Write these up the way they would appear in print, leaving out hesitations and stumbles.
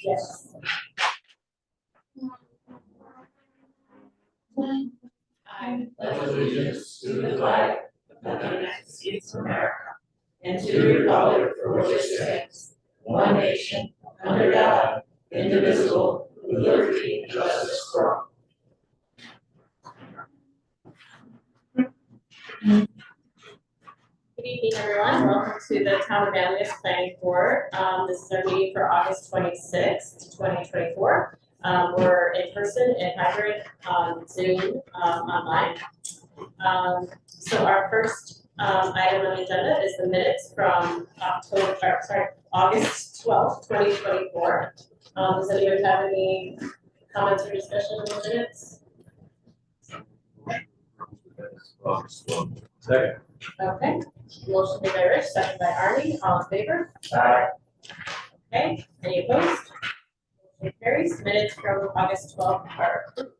Yes. I pledge allegiance to the flag of the United States of America and to the republic for which it stands, one nation, under God, indivisible, with liberty and justice for all. Good evening, everyone. Welcome to the Town of Manlius Planning Board. This is our meeting for August 26th, 2024. We're in person and hybrid on Zoom, online. So our first item on the agenda is the minutes from August 12th, 2024. Does anyone have any comments or discussion on the minutes? Second. Okay. Motion made by Rich, second by Arnie. All in favor? Aye. Okay. Any opposed? Motion carries. Minutes from August 12th are approved.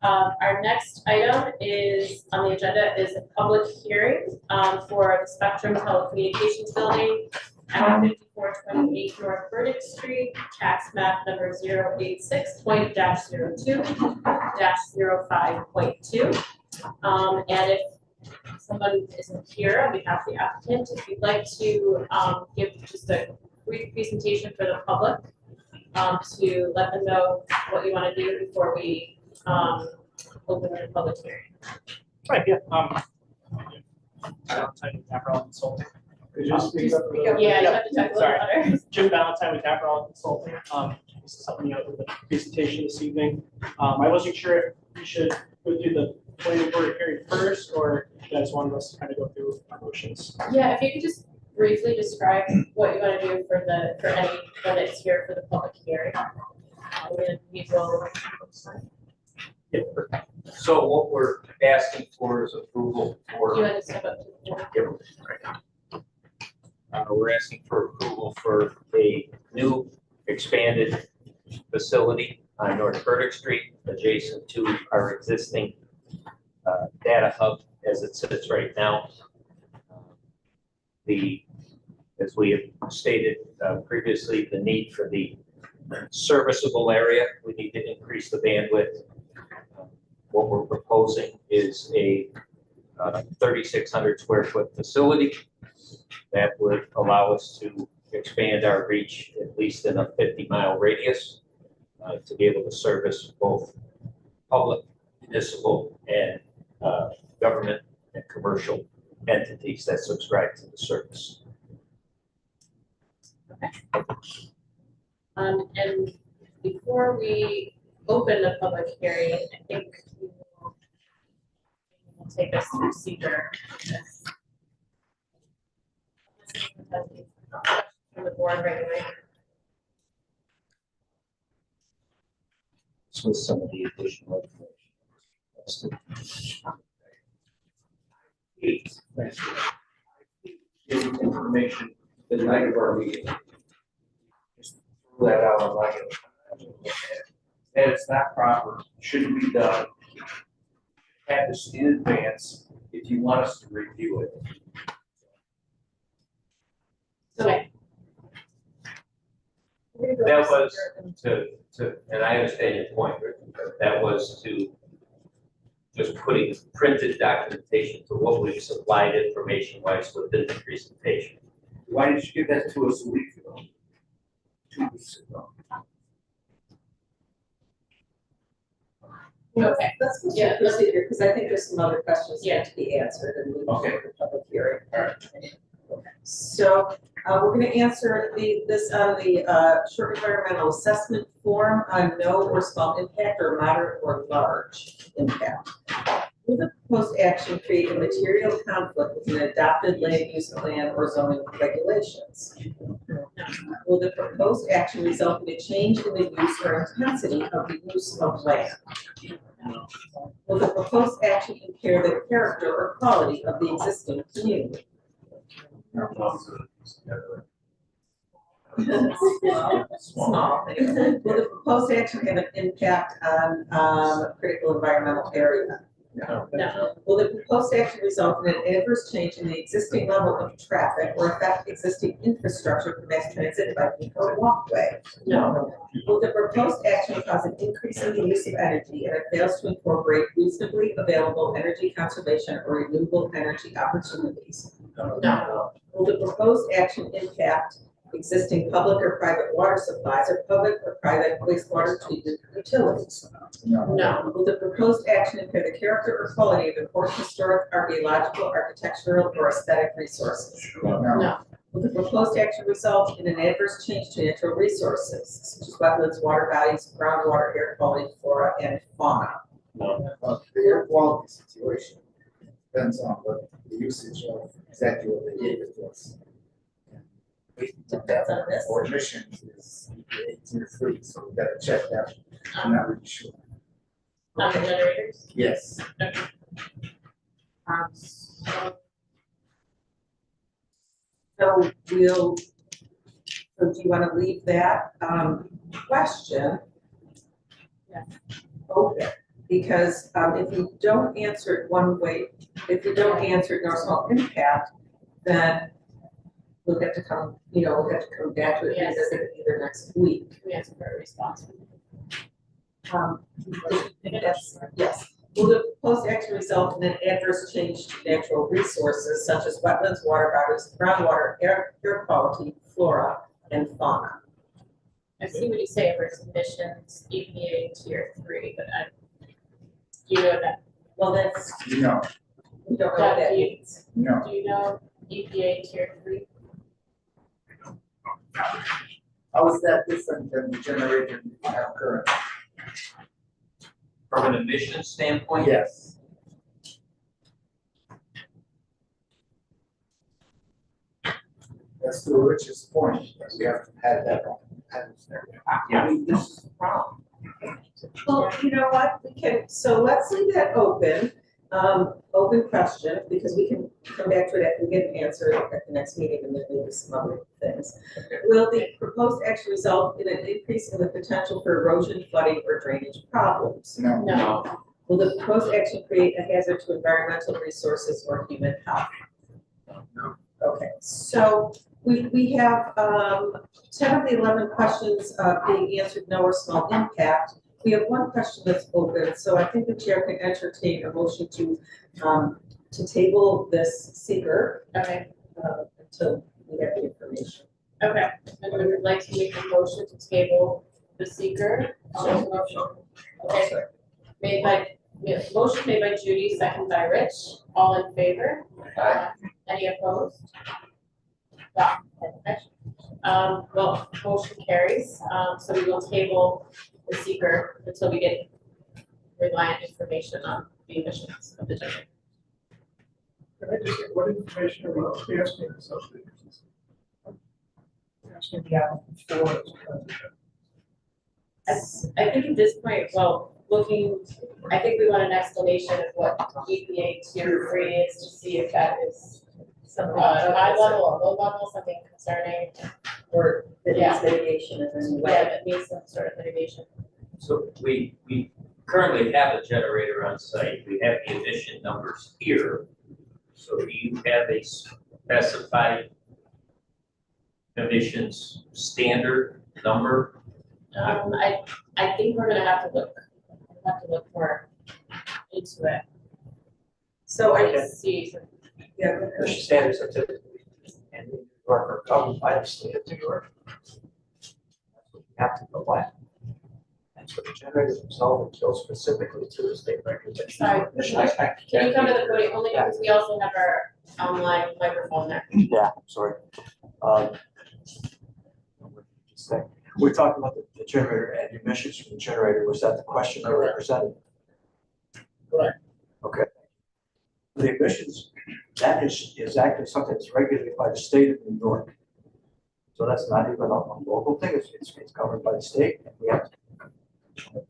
Our next item is on the agenda is a public hearing for the Spectrum Telecommunications Building at 5428 North Burdick Street, tax map number 086.02-05.2. And if someone isn't here on behalf of the applicant, if you'd like to give just a brief presentation for the public to let them know what you want to do before we open the public hearing. Right, yeah. Valentine with Capital Consulting. Could you speak up? Yeah, you have to talk a little louder. Jim Valentine with Capital Consulting. This is helping me out with the presentation this evening. I wasn't sure if we should go through the planning board hearing first, or if you guys wanted us to kind of go through our motions. Yeah, if you could just briefly describe what you want to do for anyone that's here for the public hearing. And we will. Yeah, perfect. So what we're asking for is approval for. You want to step up to the board? We're asking for approval for a new expanded facility on North Burdick Street, adjacent to our existing data hub as it sits right now. As we have stated previously, the need for the serviceable area, we need to increase the bandwidth. What we're proposing is a 3,600 square foot facility that would allow us to expand our reach at least in a 50-mile radius to be able to service both public, municipal, and government and commercial entities that subscribe to the service. Okay. And before we open the public hearing, I think we will take us through seeker. From the board right away. So some of the additional information the night of our meeting. Just throw that out on like it. And it's not proper, shouldn't be done. Have this in advance if you want us to review it. Okay. That was to, and I understand your point, Rick, but that was to just putting printed documentation to what we've supplied information-wise within the presentation. Why didn't you give that to us a week ago? 2 weeks ago. Okay. Let's go through the procedure, because I think there's some other questions that have to be answered and we will Okay. have the public hearing. All right. So we're going to answer this on the short environmental assessment form on no or small impact or moderate or large impact. Will the proposed action create a material conflict with an adopted land use plan or zoning regulations? Will the proposed action result in a change in the use or intensity of the use of land? Will the proposed action impair the character or quality of the existing community? Small. Will the proposed action have an impact on critical environmental area? No. No. Will the proposed action result in an adverse change in the existing level of traffic or affect existing infrastructure for mass transit, biking, or walkway? No. Will the proposed action cause an increase in the use of energy and it fails to incorporate reasonably available energy conservation or renewable energy opportunities? No. Will the proposed action impact existing public or private water supplies or public or private wastewater treatment utilities? No. Will the proposed action impair the character or quality of important historic, archaeological, architectural, or aesthetic resources? No. Will the proposed action result in an adverse change to natural resources, such as wetlands, water bodies, groundwater, air quality, flora, and fauna? No. The air quality situation depends on what the usage of exactly what they gave it was. Depends on this. Or emissions is 18 so we gotta check that. I'm not really sure. On the generators? Yes. So we'll, so do you want to leave that question? Yeah. Open, because if you don't answer it one way, if you don't answer it, no small impact, then we'll have to come, we'll have to come back to it Yes. either next week. We asked for a response. Yes. Will the proposed action result in an adverse change to natural resources such as wetlands, water bodies, groundwater, air quality, flora, and fauna? I see what you say versus emissions, EPA tier 3, but you know that. Well, that's, No, we don't know what that means. no. Do you know EPA tier 3? How is that different than the generator we have currently? From an emissions standpoint? Yes. That's the richest point, that we have to have that on. Yeah. This is the problem. Well, you know what, we can, so let's leave that open, open question, because we can come back to it after we get an answer at the next meeting and then maybe some other things. Will the proposed action result in an increase in the potential for erosion, flooding, or drainage problems? No. No. Will the proposed action create a hazard to environmental resources or human health? No. Okay, so we have 10 of the 11 questions being answered, no or small impact. We have one question that's open, so I think the chair can entertain a motion to table this seeker Okay. until we have the information. Okay. And we would like to make a motion to table the seeker. Okay. Motion made by Judy, second by Rich. All in favor? Any opposed? Wow. Okay. Well, motion carries. So we will table the seeker until we get reliant information on the emissions of the generator. Can I just get what information are we asking the substations? Asking the applicant for I think at this point, well, I think we want an explanation of what EPA tier 3 is to see if that is Something high level or low level, something concerning, or that Yeah. needs mitigation in any yeah, way. that needs some sort of mitigation. So we currently have a generator on site. We have the emission numbers here. So do you have a specified emissions standard number? I think we're gonna have to look more into it. So I To see, yeah, Emission standards are typically in New York are covered by the state of New York. That's what you have to go by. And so the generators themselves go specifically to the state regulations. Sorry. Can you come to the podium, only Yeah. because we also have our online microphone there. Yeah, sorry. What did you just say? We're talking about the generator and the emissions from the generator. Was that the question they represented? Correct. Okay. The emissions, that is actually something that's regulated by the state of New York. So that's not even a local thing. It's covered by the state. And we have to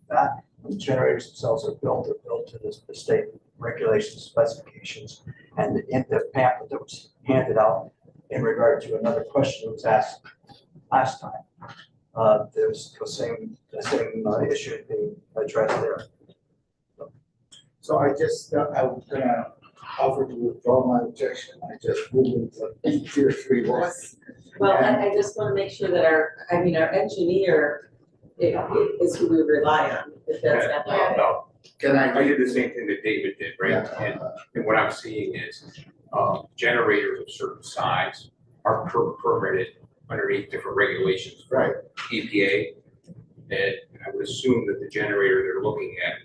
that. The generators themselves are built to the state regulations, specifications, and in the pamphlet that was handed out in regard to another question that was asked last time. There's the same issue being addressed there. So I just, I was gonna offer to withdraw my objection. I just moved it to tier 3 was. Well, I just wanna make sure that our engineer is who we rely on, if that's not. Yeah. No, Can I did the same thing that David did, right? And what I'm seeing is, generators of certain size are permitted underneath different regulations from Right. EPA. And I would assume that the generator they're looking at,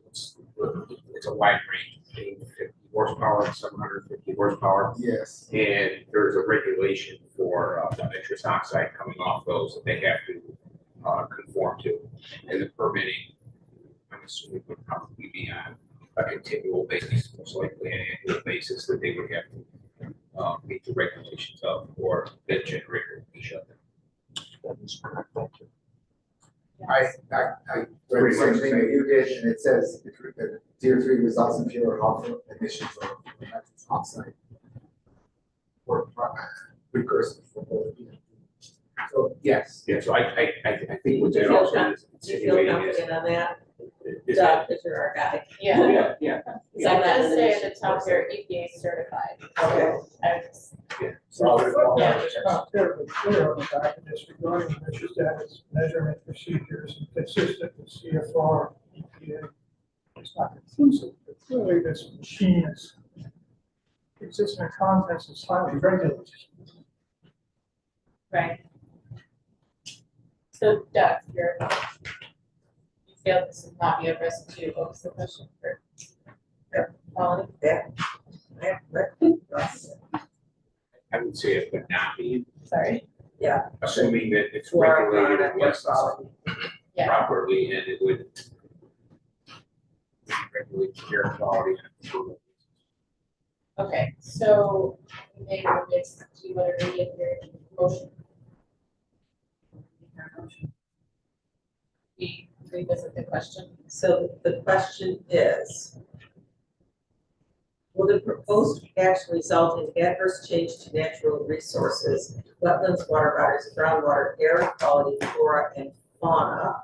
it's a wide range, between 50 horsepower and 750 horsepower. Yes. And there's a regulation for nitrous oxide coming off those that they have to conform to. And the permitting, I'm assuming, would probably be on a continual basis, most likely an annual basis, that they would have to meet the regulations of, or that generator would be shut down. That is correct, thank you. I read the same thing that you did, and it says that tier 3 results in fewer harmful emissions of nitrous oxide. Or precursor for both. So, yes. Yeah, so I think what Do you that feel also con- is Do you feel insinuating confident on that, is Doug, that, because you're our guy? Yeah, yeah, so it does say at the top here, EPA certified, so I was, Yeah, it's not terribly clear on the document regarding emission status, measurement procedures, and consistent with CFR, EPA. It's not conclusive, but clearly this machine is existing contents is highly regulated. right. So Doug, you feel this would not be a risk to what was the question for? Quality? I would say it would not be, Sorry, assuming that it's For regulated product and licensed Yeah. properly, and it would regulate air quality. okay, so maybe it's, do you want to read it your motion? We revisit the question. So the question is, will the proposed action result in adverse change to natural resources, wetlands, water bodies, groundwater, air quality, flora, and fauna?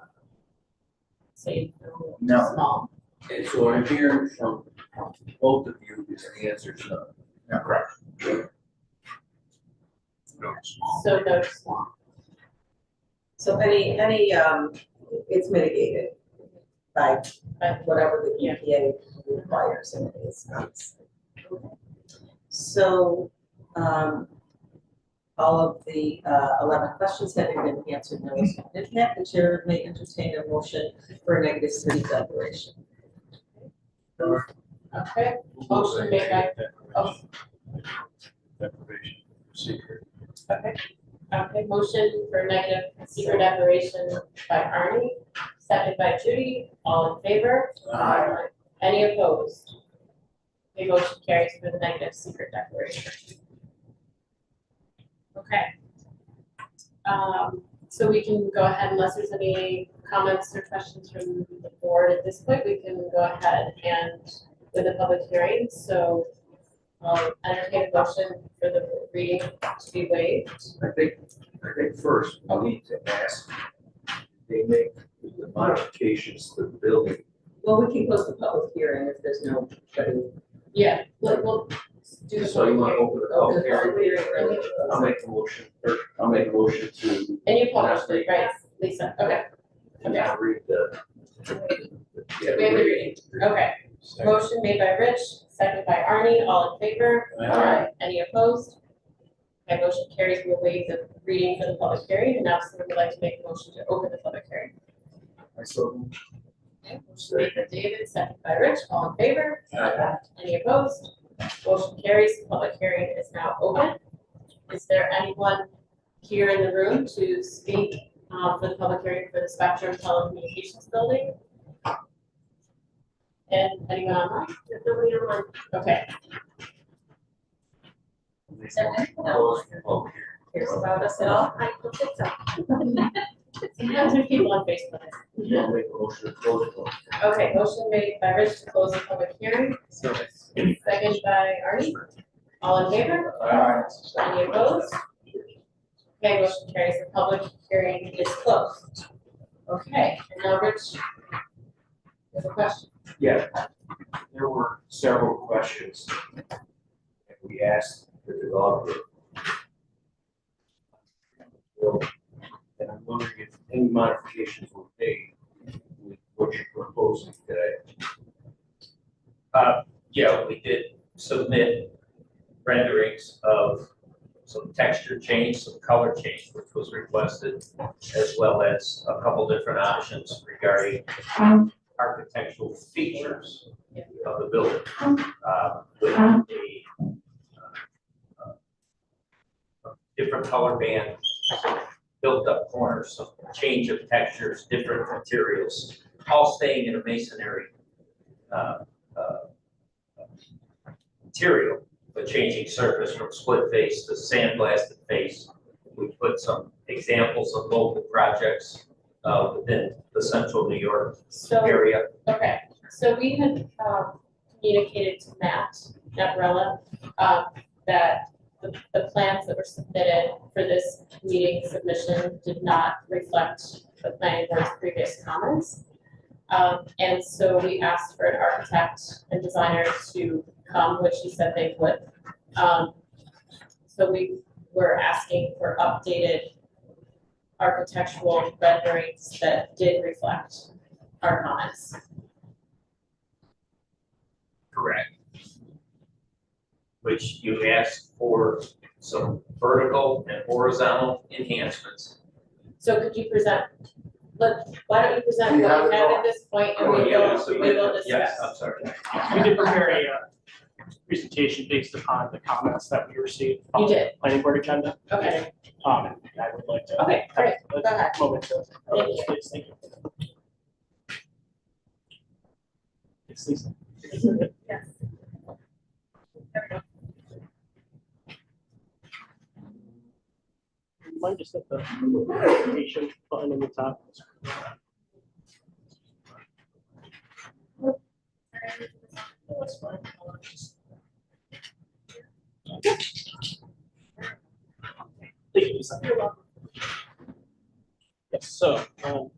Say No. small. And so what I'm hearing from both of you is the answer is no. No, correct. No, small. So no to small. So it's mitigated by whatever the EPA requires in its guides. So, all of the 11 questions having been answered, no impact, the chair may entertain a motion for a negative city declaration. Okay, motion made by, oh, Deprivation, secret. okay, motion for negative secret declaration by Arnie, seconded by Judy, all in favor? Aye. Any opposed? The motion carries for the negative secret declaration. Okay. So we can go ahead, unless there's any comments or questions from the board at this point, we can go ahead and with a public hearing, so entertain a motion for the reading to be waived. I think first, we need to ask, they make the modifications to the building. Well, we can close the public hearing if there's no. Yeah, we'll do the So you want to public open the Open public the hearing? public hearing. I'll make a motion, or I'll make a motion to hearing. And you published it, right, Lisa? Okay, not read the. Yeah, we have the reading, okay. Motion made by Rich, seconded by Arnie, all in favor? Aye. Any opposed? My motion carries, we'll waive the reading for the public hearing, and now someone would like to make a motion to open the public hearing. I saw. Okay, motion made by David, seconded by Rich, all in favor? Any opposed? Motion carries, the public hearing is now open. Is there anyone here in the room to speak for the public hearing for the Spectrum Telecommunications Building? And anyone online? There's nobody online. Okay. Is there anyone else who cares about us at all? I don't think so. Sometimes there's people on Facebook. I'll make a motion to close it. Okay, motion made by Rich to close the public hearing, second by Arnie. All in favor? Any opposed? Okay, motion carries, the public hearing is closed. Okay, and now Rich, there's a question. Yeah, there were several questions that we asked the developer. Well, and I'm wondering if any modifications were made with what you're proposing today. Yeah, we did submit renderings of some texture change, some color change, which was requested, as well as a couple different options regarding architectural features of the building. With a different color band, some built up corners, some change of textures, different materials, all staying in a masonry material, but changing surface from split face to sandblasted face. We put some examples of local projects within the central New York So, area. okay, so we had communicated to Matt Navarella that the plans that were submitted for this meeting submission did not reflect the planning board's previous comments. And so we asked for an architect and designer to come, which he said they would. So we were asking for updated architectural renderings that did reflect our comments. Correct. Which you asked for some vertical and horizontal enhancements. So could you present, why don't you present Do you what have you it have all? at this point and Oh, we yeah, will discuss. Yes, I'm sorry. We did prepare a presentation based upon the comments that we received You on the did, planning board agenda. okay, And I would like to. okay, great, have go ahead. a moment to. Thank you. Please, thank you. It's Lisa. Yes. You might just hit the presentation button in the top. That's fine. Thank you, Lisa. Yes, so, from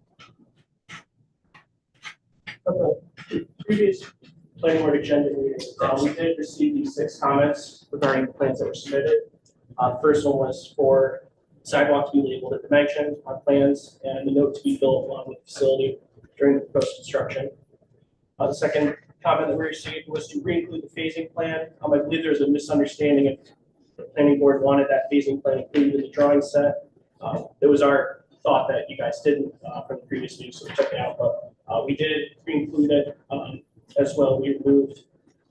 the previous planning board agenda meeting, we did receive these 6 comments regarding the plans that were submitted. First one was for sidewalk to be labeled a dimension on plans and the note to be built along with the facility during the post-construction. The second comment that we received was to re-include the phasing plan. I believe there was a misunderstanding if the planning board wanted that phasing plan included in the drawing set. It was our thought that you guys didn't from the previous meeting, so we took it out, but we did re-include it as well. We removed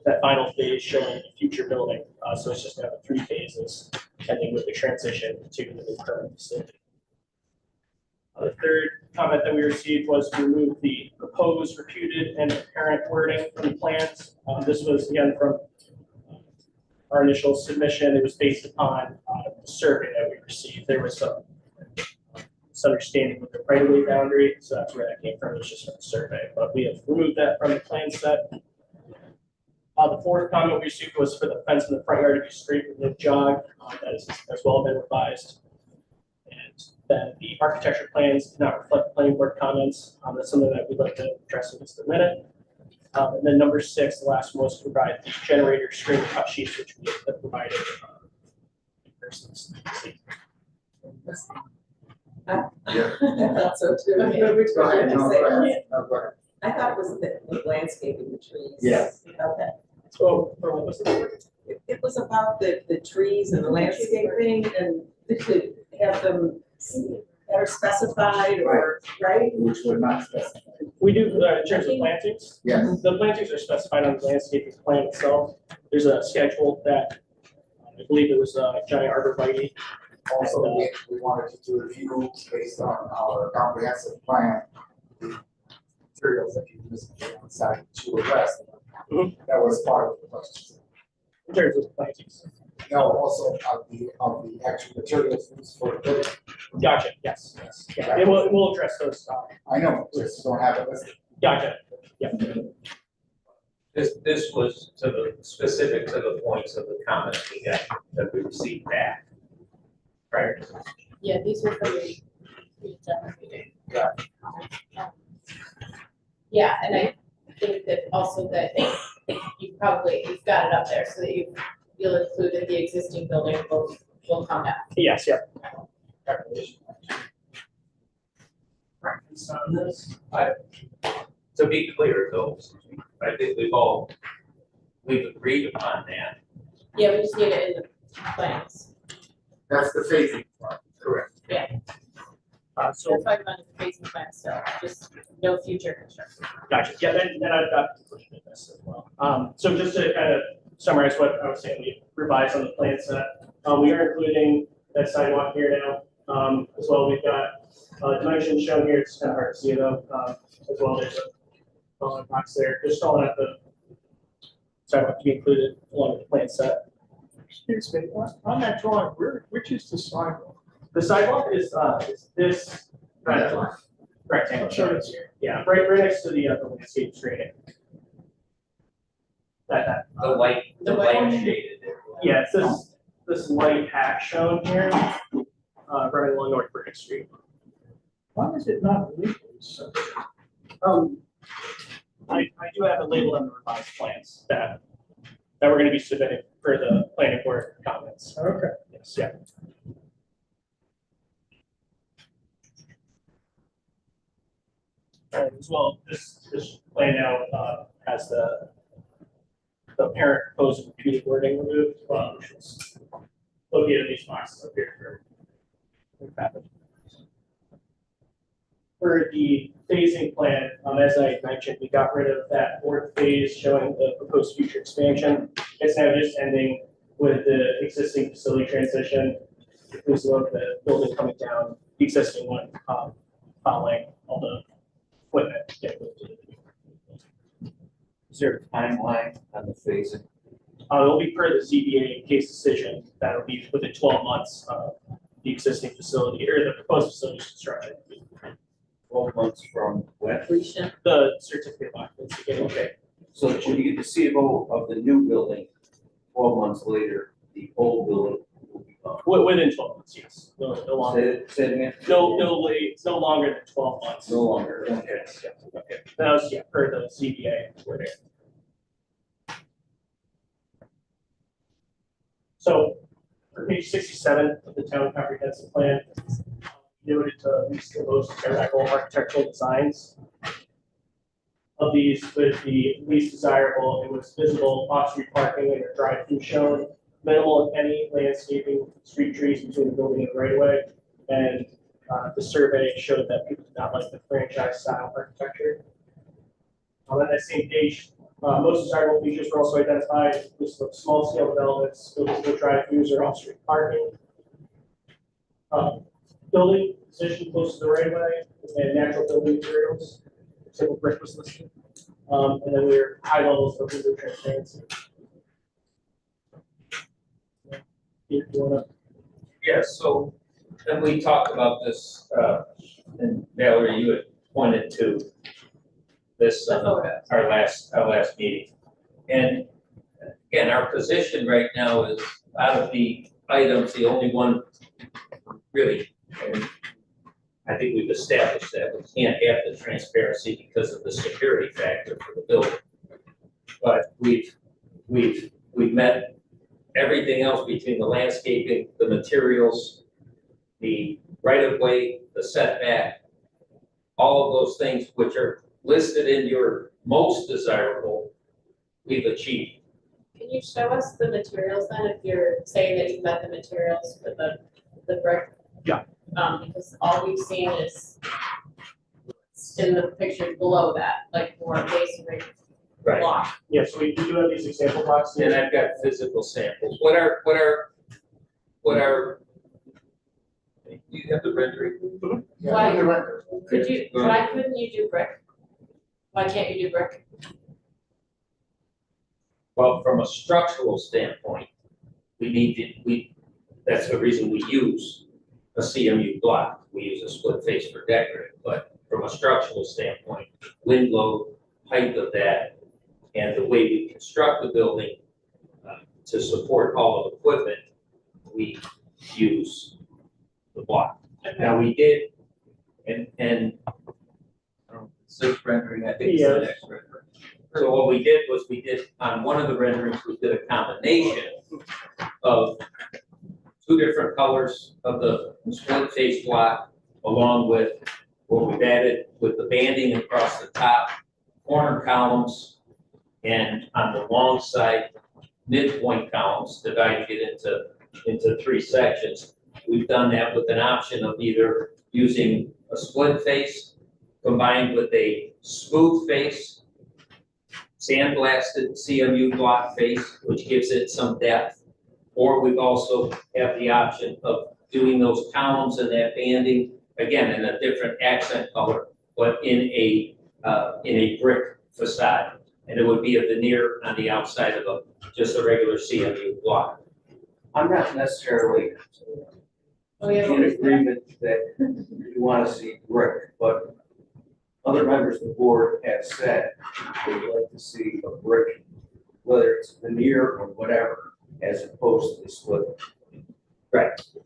that final phase showing the future building, so it's just gonna have 3 phases, ending with the transition to the new current facility. The third comment that we received was to remove the proposed, reputed, and apparent wording from the plans. This was again from our initial submission. It was based upon the survey that we received. There was some misunderstanding with the right-of-way boundary, so that's where that came from. It's just from the survey, but we have removed that from the plan set. The fourth comment we received was for the fence in the front yard to be straight with no jog. That is as well been revised. And then the architecture plans do not reflect the planning board comments. That's something that we'd like to address in just a minute. And then number 6, the last one was to provide the generator string cut sheets, which we have provided in person. Yeah. I thought so too. Okay. Which Go one ahead, did you no, say? go ahead. No, go ahead. I thought it was the landscaping, the trees. Yes. Okay. So, for what was the It was about the trees and the landscaping, and we could have them better specified or, right? Which would not specify. we do in terms of plantings? Yes. The plantings are specified on the landscaping plan itself. There's a schedule that I believe it was giant arborvitae. Also, we wanted to review based on our comprehensive plan, the materials that you use inside to address. Mhm. That was part of the question. In terms of plantings. No, also of the actual materials used for the building. Gotcha, yes, yes. Yeah, and we'll address those. I know, just don't have it listed. Gotcha, yeah. This was to the specific to the points of the comments we got that we received back. Prior to this. Yeah, these were from the agenda meeting. Yeah. Yeah, and think that also that you've got it up there so that you'll include that the existing building will come back. Yes, yeah. Preference on this? To be clear though, I think we've agreed upon that. Yeah, we just need it in the plans. That's the phasing part. Correct. So, We're talking about the phasing plan, so just no future construction. gotcha, yeah, then I've got this as well. So just to kind of summarize what I was saying, we revised on the plan set. We are including that sidewalk here now. As well, we've got dimensions shown here, it's kind of hard to see though. As well, there's a following box there, just calling out the sidewalk to be included along with the plan set. Excuse me, on that drawing, which is the sidewalk? The sidewalk is this rectangle shown here. Yeah, right next to the landscape screening. That. The light shaded there. Yeah, it's this light hatch shown here, running along North Burdick Street. Why is it not legally so? I do have a label on the revised plans that we're gonna be submitting for the planning board comments. Okay. Yes, yeah. And as well, this plan now has the parent proposed repeated wording removed, which was located in these boxes up here for the phasing plan, as I mentioned, we got rid of that fourth phase showing the proposed future expansion. It's now just ending with the existing facility transition, inclusive of the building coming down, the existing one, following all the equipment. Getting moved to the- Is there a timeline on the phasing? It'll be per the ZBA case decision, that'll be within 12 months of the existing facility or the proposed facility construction. 12 months from when? Completion. The certificate of occupancy, okay. So that when you get the CFO of the new building, 12 months later, the old building will be gone. Within 12 months, yes. No longer. Say it again? No late, it's no longer than 12 months. No longer. Okay, yeah, okay. That was, yeah, per the CBA, we're there. So, for page 67 of the town comprehensive plan, noted to least the most desirable architectural designs. Of these, with the least desirable, it was visible off-street parking and a drive-through shown, minimal if any landscaping, street trees between the building and the right-of-way. And the survey showed that people did not like the franchise style architecture. On that same page, most desirable features were also identified, list of small scale developments, visible drive-throughs or off-street parking. Building position close to the right-of-way and natural building materials. Simple brick was listed. And then we were high levels of visual transparency. You wanna? Yeah, so, and we talked about this, and Valerie, you had pointed to this, The photos. our last meeting. And again, our position right now is out of the items, the only one really, and I think we've established that we can't have the transparency because of the security factor for the building. But we've met everything else between the landscaping, the materials, the right-of-way, the setback, all of those things which are listed in your most desirable, we've achieved. Can you show us the materials then, if you're saying that you've met the materials for the brick? Yeah. Because all we've seen is in the pictures below that, like more masonry block. Yeah, so we do have these example blocks And here. I've got physical samples. What are, you have the rendering? Why- The record. Why couldn't you do brick? Why can't you do brick? Well, from a structural standpoint, that's the reason we use a CMU block. We use a split face for decorative, but from a structural standpoint, wind load, height of that, and the way we construct the building to support all of the equipment, we use the block. Now, we did, and this rendering, I think is the next rendering. So what we did was on one of the renderings, we did a combination of two different colors of the split face block, along with what we've added with the banding across the top, corner columns, and on the long side, midpoint columns, dividing it into three sections. We've done that with an option of either using a split face combined with a smooth face, sandblasted CMU block face, which gives it some depth. Or we've also have the option of doing those columns and that banding, again, in a different accent color, but in a brick facade. And it would be a veneer on the outside of just a regular CMU block. I'm not necessarily in agreement that you want to see brick, but other members of the board have said they'd like to see a brick, whether it's veneer or whatever, as opposed to the split.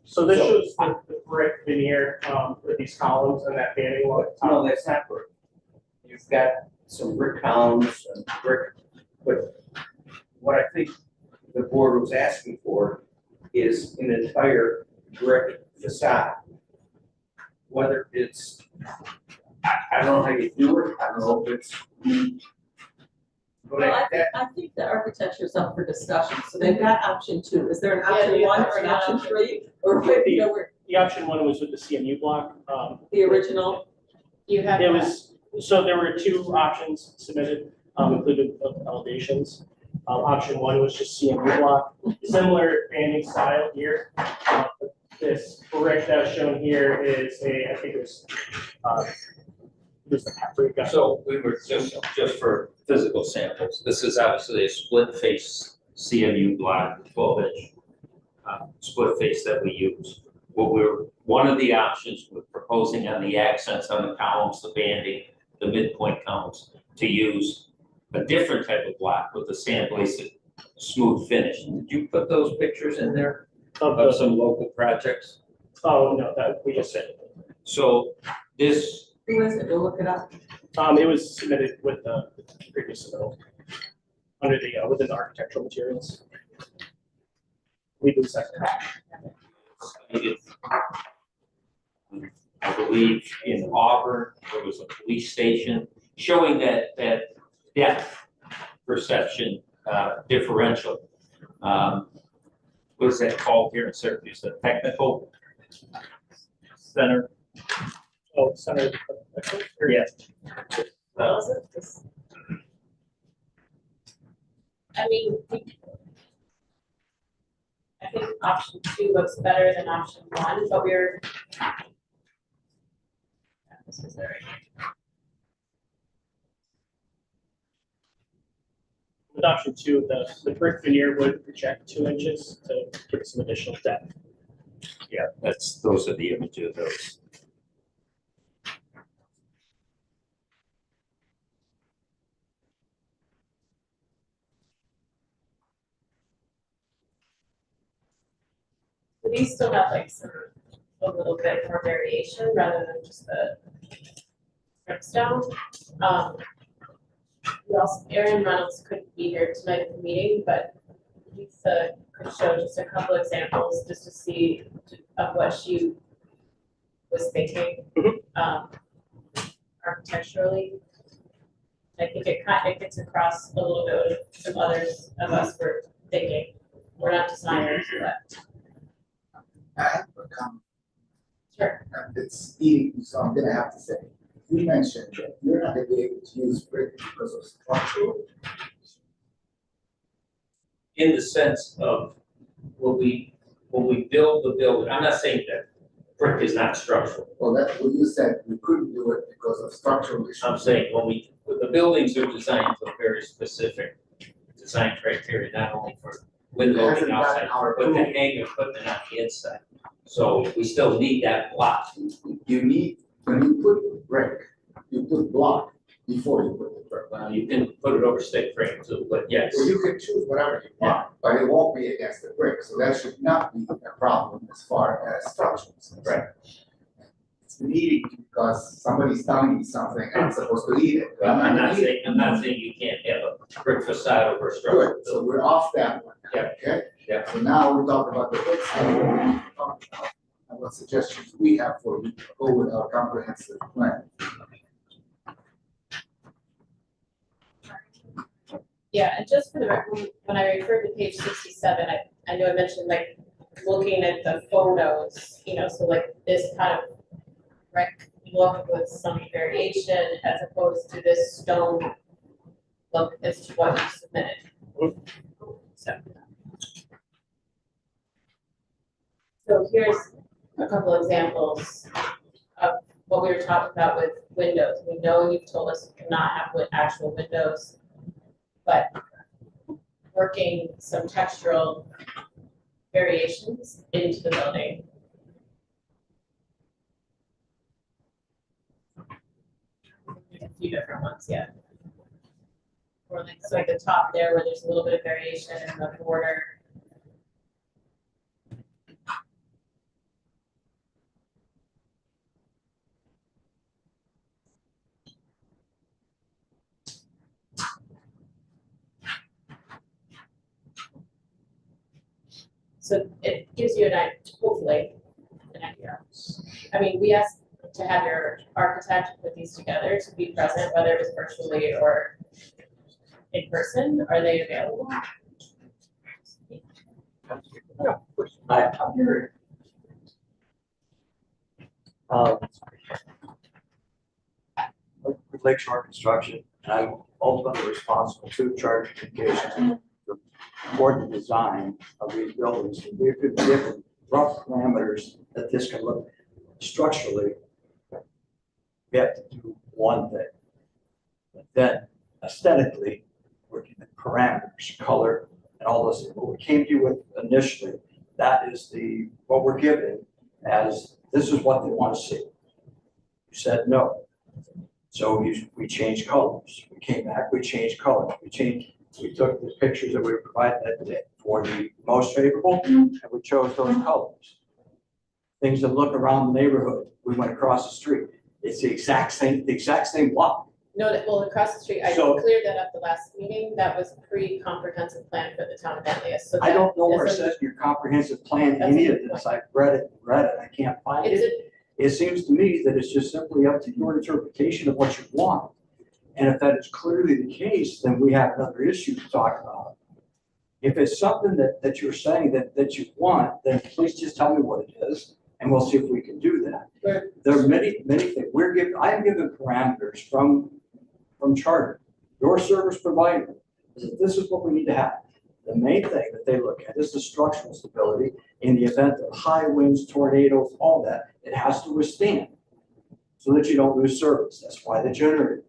So this shows the brick veneer, with these columns and that banding along the top. No, that's not brick. You've got some brick columns and brick, but what I think the board was asking for is an entire brick facade. Whether it's, I don't know how you do it, I don't know if it's. But Well, that, I think the architecture is up for discussion, so they've got option two. Is there an Yeah, option the one or an option option three? Or what, you know, where The option one was with the CMU block. the original? You have. It was, so there were two options submitted, included of elevations. Option one was just CMU block, similar banding style here. This brick that's shown here is I think it was the paprika. So we were just for physical samples, this is obviously a split face CMU block, 12-inch split face that we use. One of the options we're proposing on the accents on the columns, the banding, the midpoint columns, to use a different type of block with a sandblasted smooth finish. Did you put those pictures in there of some local projects? Oh, no, that, we just said, So this, Who is it? We'll look it up. it was submitted with the previous submittal. Under the, within the architectural materials. We do second. I believe in Auburn, there was a police station showing that depth perception differential. What is that called here in Syracuse? The technical center? Oh, center. Yes. I mean, I think option two looks better than option one, but we're. This is there. With option two, the brick veneer would project 2 inches to give some additional depth. Yeah, those are the images of those. So these still have like a little bit more variation rather than just the dripstone. We also, Aaron Reynolds couldn't be here tonight at the meeting, but Lisa could show just a couple examples just to see of what she was thinking, architecturally. I think it gets across a little bit what some others of us were thinking. We're not designers, but. I have a comment. Sure. It's eating, so I'm gonna have to say, you mentioned that you're not gonna be able to use brick because of structural. In the sense of, when we build the building, I'm not saying that brick is not structural. Well, that's what you said, you couldn't do it because of structural issues. I'm saying when the buildings are designed to very specific design criteria, not only for window loading outside, but the hang equipment on the inside. So we still need that block. You need, when you put brick, you put block before you put the brick. Well, you can put it over stick frame too, but yes. Well, you can choose whatever you want, but it won't be against the brick, so that should not be a problem as far as structures. Right. It's needing to be because somebody's telling me something, and I'm supposed to eat it. I'm not saying you can't have a brick facade over a structure. Good, so we're off that one now, Yeah. okay? Yeah. So now we're talking about the next thing we need to talk about, and what suggestions we have for you to go with our comprehensive plan. Yeah, and just for the record, when I referred to page 67, I know I mentioned like looking at the photos, you know, so like this kind of brick look with some variation as opposed to this stone look as to what you submitted. So here's a couple examples of what we were talking about with windows. We know you've told us you cannot have actual windows, but working some textural variations into the building. A few different ones, yeah. Or like, so like the top there where there's a little bit of variation in the border. So it gives you hopefully an idea. I mean, we asked to have your architect put these together to be present, whether it was virtually or in person. Are they available? I'm here. With Lakeshore Construction, and I'm ultimately responsible to charge communications for the design of these buildings. We've been given rough parameters that this can look structurally. We have to do one thing, but then aesthetically, we're given parameters, color, and all those things. What we came to you with initially, that is what we're given as this is what they want to see. You said no. So we changed colors. We came back, we changed colors. We took the pictures that we provided that day for the most favorable, and we chose those colors. Things that look around the neighborhood, we went across the street. It's the exact same block. No, well, across the street, I So- cleared that up the last meeting. That was pre-comprehensive plan for the town of Manlius. So I don't know where it that's a- says in your comprehensive plan, That's any a of good this. I've read it, I can't find It's it. a, It seems to me that it's just simply up to your interpretation of what you want. And if that is clearly the case, then we have another issue to talk about. If it's something that you're saying that you want, then please just tell me what it is, and we'll see if we can do that. Sure. There are many things. I am given parameters from Charter, your service provider, is that this is what we need to have. The main thing that they look at is the structural stability in the event of high winds, tornadoes, all that. It has to withstand so that you don't lose service. That's why the generator.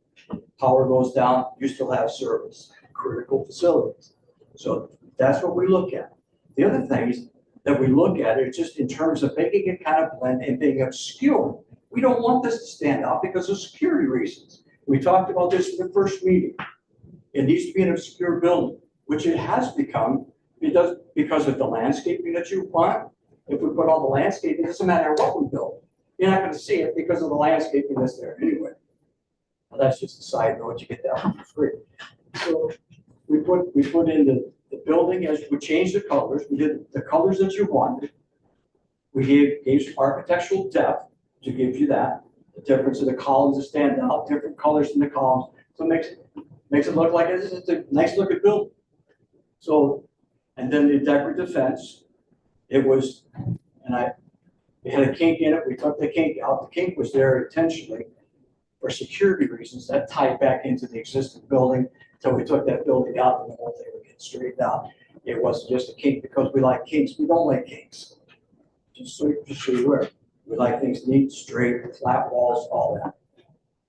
Power goes down, you still have service, critical facilities. So that's what we look at. The other things that we look at are just in terms of making it kind of blend and being obscure. We don't want this to stand out because of security reasons. We talked about this in the first meeting. It needs to be an obscure building, which it has become. It does because of the landscaping that you want. If we put all the landscaping, it doesn't matter what we build. You're not going to see it because of the landscaping that's there anyway. Well, that's just a side note. You get that one for free. So we put in the building as we changed the colors. We did the colors that you wanted. We gave architectural depth to give you that. The difference of the columns that stand out, different colors in the columns. So it makes it look like it's a nice looking building. So, and then the decorative fence, it had a kink in it. We took the kink out. The kink was there intentionally for security reasons. That tied back into the existing building until we took that building out and the whole thing would get straightened out. It wasn't just a kink because we like kinks. We don't like kinks. Just so you're aware. We like things neat, straight, flat walls, all that.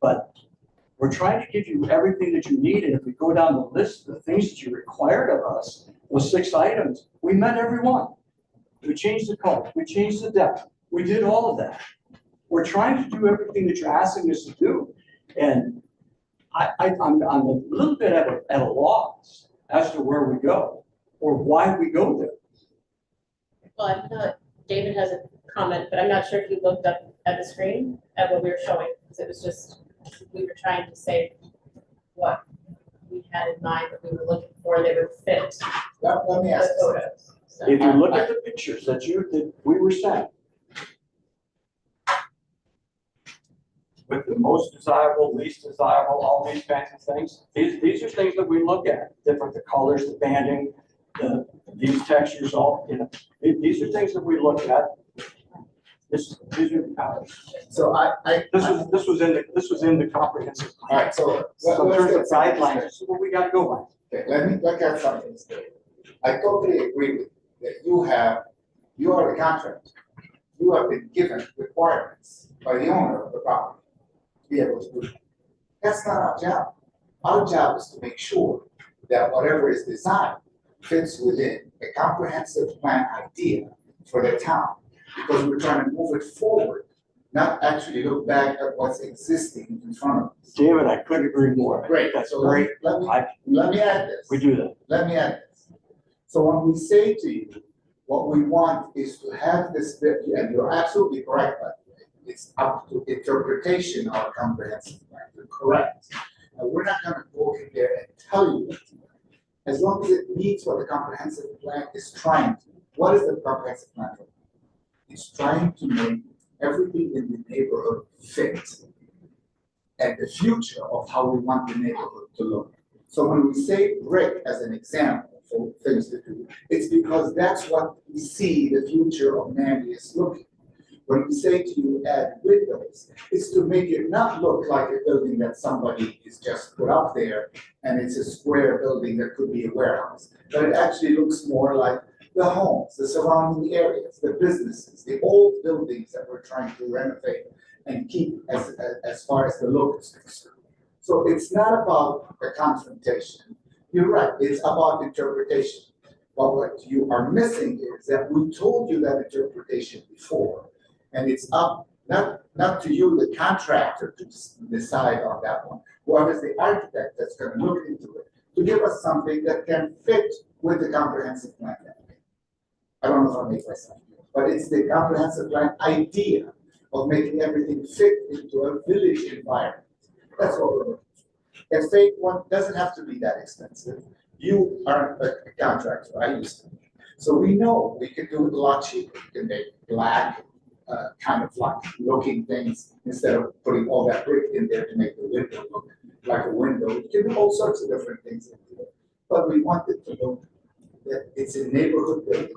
But we're trying to give you everything that you need. And if we go down the list of the things that you required of us, those 6 items, we met every one. We changed the color. We changed the depth. We did all of that. We're trying to do everything that you're asking us to do. And I'm a little bit at a loss as to where we go or why we go there. well, I know David has a comment, but I'm not sure if you looked up at the screen at what we were showing, because it was just, we were trying to say what we had in mind, that we were looking for, they would fit Let me the ask you something. photos. So, If you look at the pictures that we were sent, with the most desirable, least desirable, all these kinds of things, these are things that we look at, different, the colors, the banding, these textures, all, you know, these are things that we look at. These are, So this was in the comprehensive all plan. right, so. So in let's terms of get something guidelines, straight. this is what we gotta go by. Okay, look at something straight. I totally agree with you that you are the contractor. You have been given requirements by the owner of the property to be able to do it. That's not our job. Our job is to make sure that whatever is designed fits within a comprehensive plan idea for the town. Because we're trying to move it forward, not actually look back at what's existing in front of us. David, I couldn't agree more. Great, That's so great. let me I- add this. We do that. Let me add this. So when we say to you, what we want is to have this, and you're absolutely correct, by the way, it's up to interpretation of a comprehensive plan, you're correct. And we're not gonna go in there and tell you what to do. As long as it meets what the comprehensive plan is trying to. What is the comprehensive plan? It's trying to make everything in the neighborhood fit and the future of how we want the neighborhood to look. So when we say brick as an example for things to do, it's because that's what we see the future of Manlius looking. When we say to you add windows, it's to make it not look like a building that somebody is just put up there and it's a square building that could be a warehouse. But it actually looks more like the homes, the surrounding areas, the businesses, the old buildings that we're trying to renovate and keep as far as the look is concerned. So it's not about a confrontation. You're right, it's about interpretation. But what you are missing is that we told you that interpretation before. And it's up, not to you, the contractor, to decide on that one. Whoever's the architect that's gonna look into it, to give us something that can fit with the comprehensive plan. I don't know if I make myself clear, but it's the comprehensive plan idea of making everything fit into a village environment. That's what we're looking for. And phase one doesn't have to be that expensive. You are a contractor, I used to be. So we know we can do it a lot cheaper. We can make black, kind of like looking things instead of putting all that brick in there to make the window look like a window. You can do all sorts of different things into it. But we want it to look that it's a neighborhood building,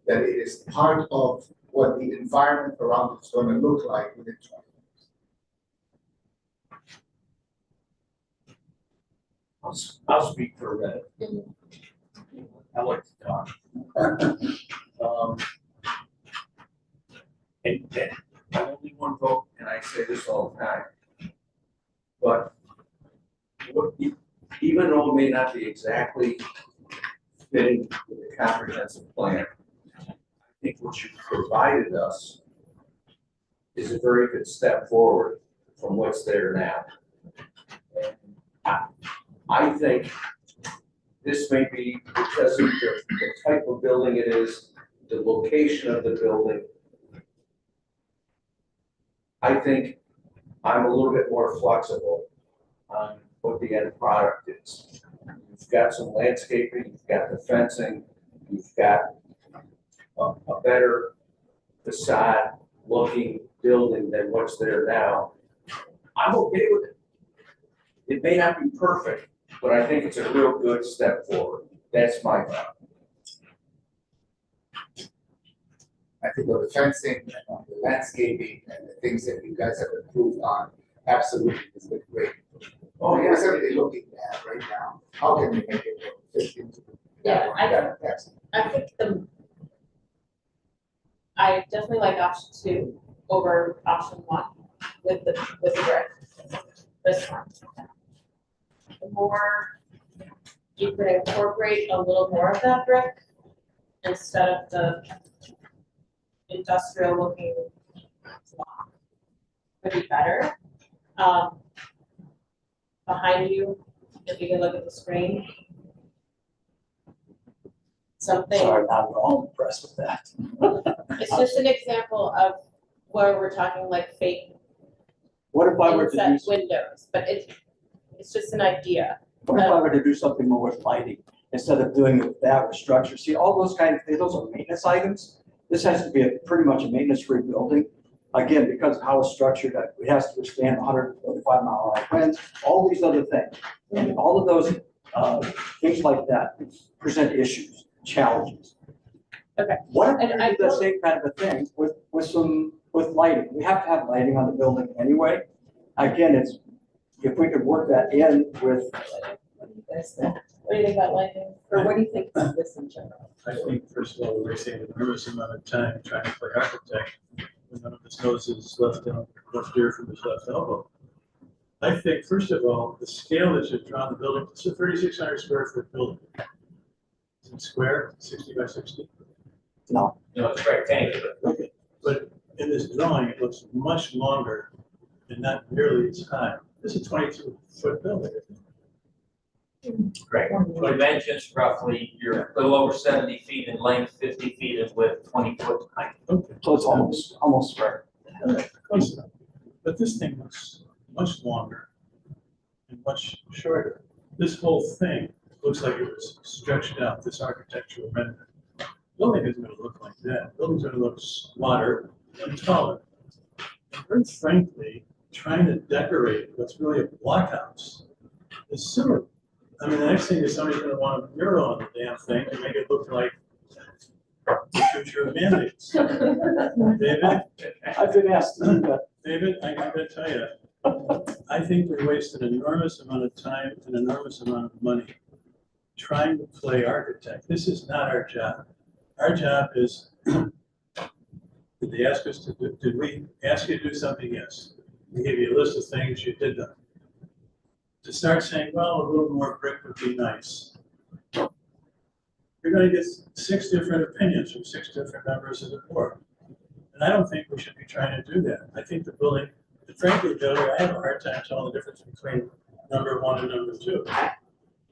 that it is part of what the environment around it's going to look like within 20 years. I'll speak for a minute. I like to talk. And I'm only one vote, and I say this all the time. But even though it may not be exactly fitting with the comprehensive plan, I think what you've provided us is a very good step forward from what's there now. And I think this may be because of the type of building it is, the location of the building. I think I'm a little bit more flexible on what the end product is. You've got some landscaping, you've got the fencing, you've got a better facade looking building than what's there now. I'm okay with it. It may not be perfect, but I think it's a real good step forward. That's my thought. I think with the fencing, and the landscaping, and the things that you guys have improved on, absolutely is been great. Oh, yeah. What's everybody looking at right now? How can we make it fit into? Yeah, That's- I think I definitely like option 2 over option 1 with the brick. This one. The more you could incorporate a little more of that brick instead of the industrial looking block would be better. Behind you, if you can look at the screen. something, Sorry, not at all impressed with that. it's just an example of where we're talking like fake What if I were to do, inset windows, but it's just an idea. what if I were to do something more with lighting, instead of doing it with that with structure? See, all those kind of things, those are maintenance items. This has to be pretty much a maintenance-free building. Again, because of how it's structured, it has to withstand 145-mile-an-hour winds, all these other things. And all of those, things like that present issues, challenges. Okay. What if And I we do the same kind of a thing with lighting? We have to have lighting on the building anyway. Again, if we could work that in with, What do you think about lighting? Or what do you think about this in general? I think, first of all, we're wasting an enormous amount of time trying to play architect when none of this nose is left ear from his left elbow. I think, first of all, the scale that you've drawn the building, it's a 3,600 square foot building. Is it square, 60 by 60? no, It's rectangular. Okay, but in this drawing, it looks much longer and not nearly as high. This is a 22-foot building. Correct. Dimensions roughly, you're a little over 70 feet in length, 50 feet in width, 20 foot height. Okay. so it's almost square. Close enough. But this thing looks much longer and much shorter. This whole thing looks like it was stretched out, this architectural rendering. Building isn't gonna look like that. Building's gonna look squatter and taller. And very frankly, trying to decorate what's really a blockhouse is silly. I mean, the next thing is somebody's gonna want a mural on the damn thing to make it look like the future of Manlius. David? I've been asked to do that. David, I gotta tell you, I think we wasted an enormous amount of time and an enormous amount of money trying to play architect. This is not our job. Our job is, did they ask us to do, did we ask you to do something? Yes. We gave you a list of things, you did them. To start saying, well, a little more brick would be nice. You're gonna get 6 different opinions from 6 different members of the board. And I don't think we should be trying to do that. I think the building, frankly, Joe, I have a hard time telling the difference between number 1 and number 2.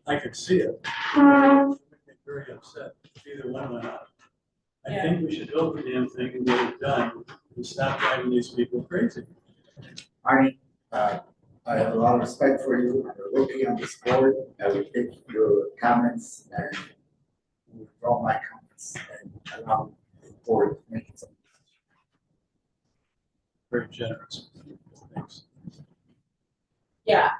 I can see it. I'm very upset if either one went out. I think we should build the damn thing and get it done and stop driving these people crazy. Arnie, I have a lot of respect for you. I'm working on this board. I will take your comments and withdraw my comments and allow the board to make it. Very generous. Thanks. Yeah.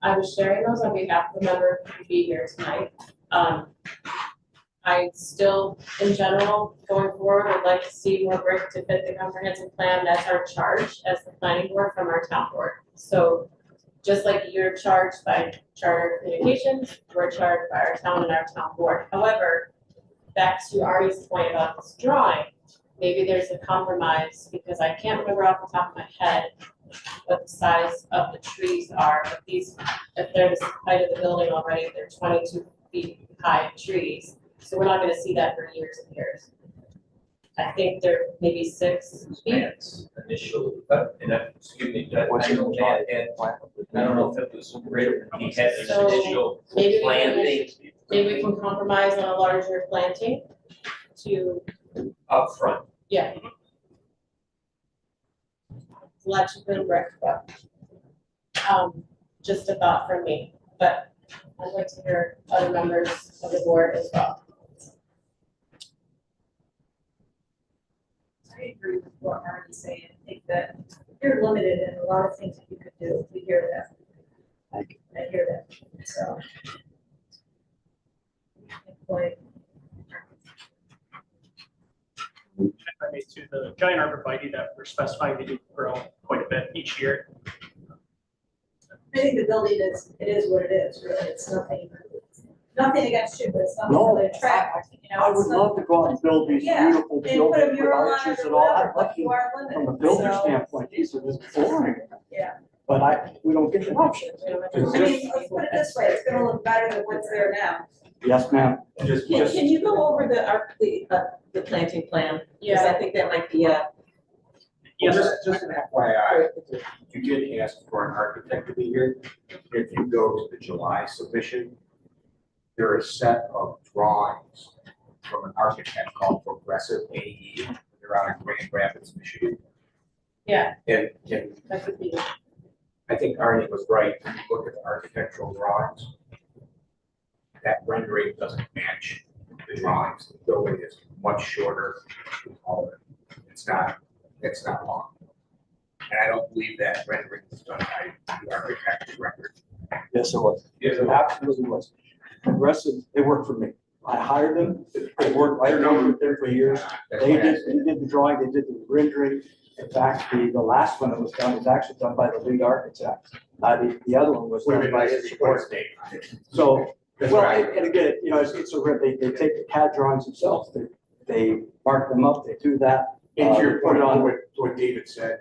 I was sharing those on behalf of the member who could be here tonight. I still, in general, going forward, would like to see more brick to fit the comprehensive plan. That's our charge as the planning board from our town board. So just like you're charged by charter communications, we're charged by our town and our town board. However, back to Arnie's point about this drawing, maybe there's a compromise because I can't remember off the top of my head what the size of the trees are, but these, if they're the height of the building already, they're 22 feet high trees. So we're not gonna see that for years and years. I think they're maybe 6 feet. Man's initial, excuse me, I What's know in Matt had, I don't know if it was written, he had his So, initial maybe we planting Maybe we can compromise on a larger planting to, up front. yeah. Let you bring brick, but, just a thought from me, but I'd like to hear other members of the board as well. I agree with what Marty's saying. I think that you're limited in a lot of things that you could do. We hear that. I hear that, so. Like, If I may, to the giant arborvitae that we're specifying to do grow quite a bit each year. I think the building it is what it is, really. It's nothing against you, but it's nothing No, really attractive, you know? I it's would not- love to go out and build these Yeah, beautiful And put a buildings with mural on arches it and or all. whatever, I'd love but you to, are limited. from a builder So, standpoint, these are just boring. Yeah. But we don't get the option. I mean, let's put it this way, it's gonna look better than what's there now. Yes, ma'am. Can you go over the planting plan? Because I think that might be a. Yes. Just an FYI, you did ask for an architect to be here. If you go to the July submission, there are a set of drawings from an architect called Progressive AE. They're out of Grand Rapids, Michigan. Yeah. And That could be. I think Arnie was right. When you look at the architectural drawings, that rendering doesn't match the drawings. The building is much shorter, taller. It's not long. And I don't believe that rendering was done by the architect's record. Yes, it was. Yes, It absolutely was. Progressive, they worked for me. I hired them. They worked, I worked with them for years. They did the drawing, they did the rendering. In fact, the last one that was done was actually done by the lead architect. The other one was done by his support. So, well, and again, you know, it's a, they take the CAD drawings themselves, they mark them up, they do that. And to your put point it on. on what David said,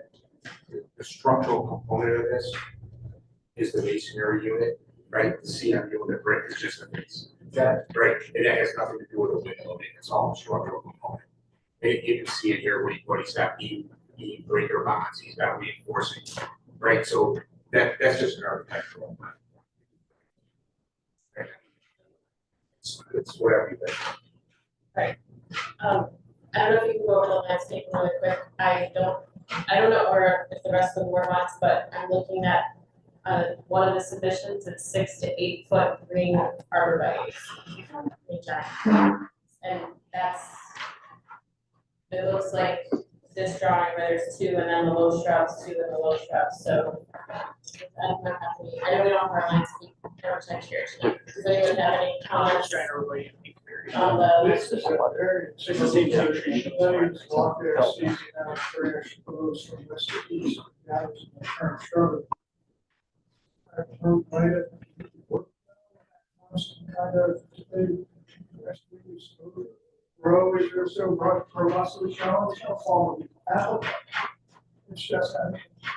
the structural component of this is the masonry unit, right? The CM unit, right, is just a base. That, right, and that has nothing to do with the window, it's all structural component. And you can see it here, what he's got, E breaker bonds, he's got reinforcing, right? So that's just an architectural. It's whatever you think. I don't know if you can go over the landscape really quick. I don't know, or if the rest of the board wants, but I'm looking at one of the submissions, it's 6 to 8 foot green arborvitae. And it looks like this drawing where there's 2 and then the low shrubs, 2 and the low shrubs, so. I don't know if our landscape architect here tonight. Does anyone have any comments on the? This is a very, it's the same thing. Walk there, see now trash flows from west to east, now it's in the current struggle. Kind of, row is there so robustly shown, it's no fault of the applicant. It's just that,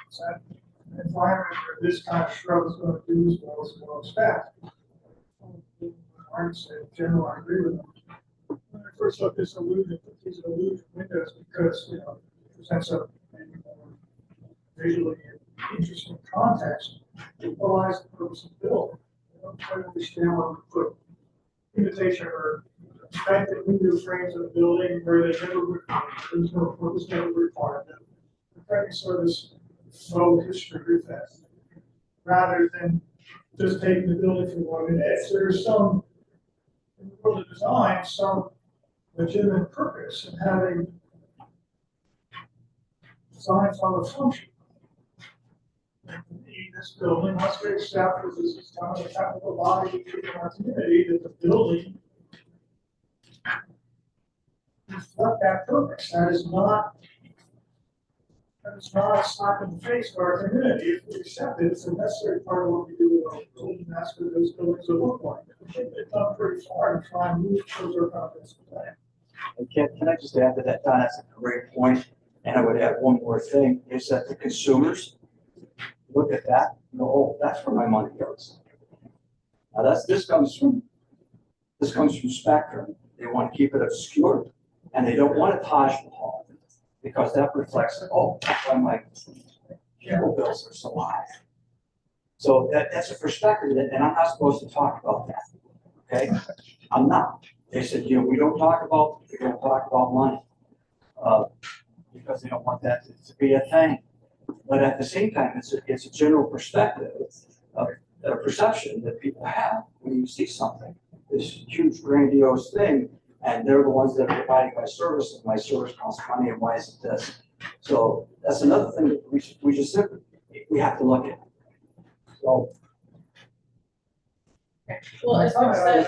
it's that environment where this kind of shrub is going to do as well as it will expect. Arts in general, I agree with them. When I first looked at this illusion, these are illusion windows because, you know, it presents a visually interesting context. It belies the purpose of the building. I don't quite understand why we put imitation or expected window frames of the building where they never required. There's no purpose, never required them. Protecting service, no history with that. Rather than just taking the building from one end. If there's some, in the world of design, some legitimate purpose in having design from a function. This building must be established as this kind of technical body of continuity that the building reflect that purpose. That is not a slap in the face to our community. If we accept it, it's a necessary part of what we do with our building. That's what those buildings will look like. They've done pretty far to try and move towards our comprehensive plan. And can I just add to that, Don, that's a great point. And I would add one more thing, is that the consumers look at that, and go, oh, that's where my money goes. Now this comes from Spectrum. They want to keep it obscure, and they don't want a Taj Mahal because that reflects, oh, that's why my cable bills are so high. So that's a perspective, and I'm not supposed to talk about that. Okay, I'm not. They said, you know, we don't talk about money because they don't want that to be a thing. But at the same time, it's a general perspective, a perception that people have when you see something, this huge grandiose thing, and they're the ones that are providing my service, and my service costs money, and why is it this? So that's another thing that we just simply, we have to look at. So. Well, as Rick said,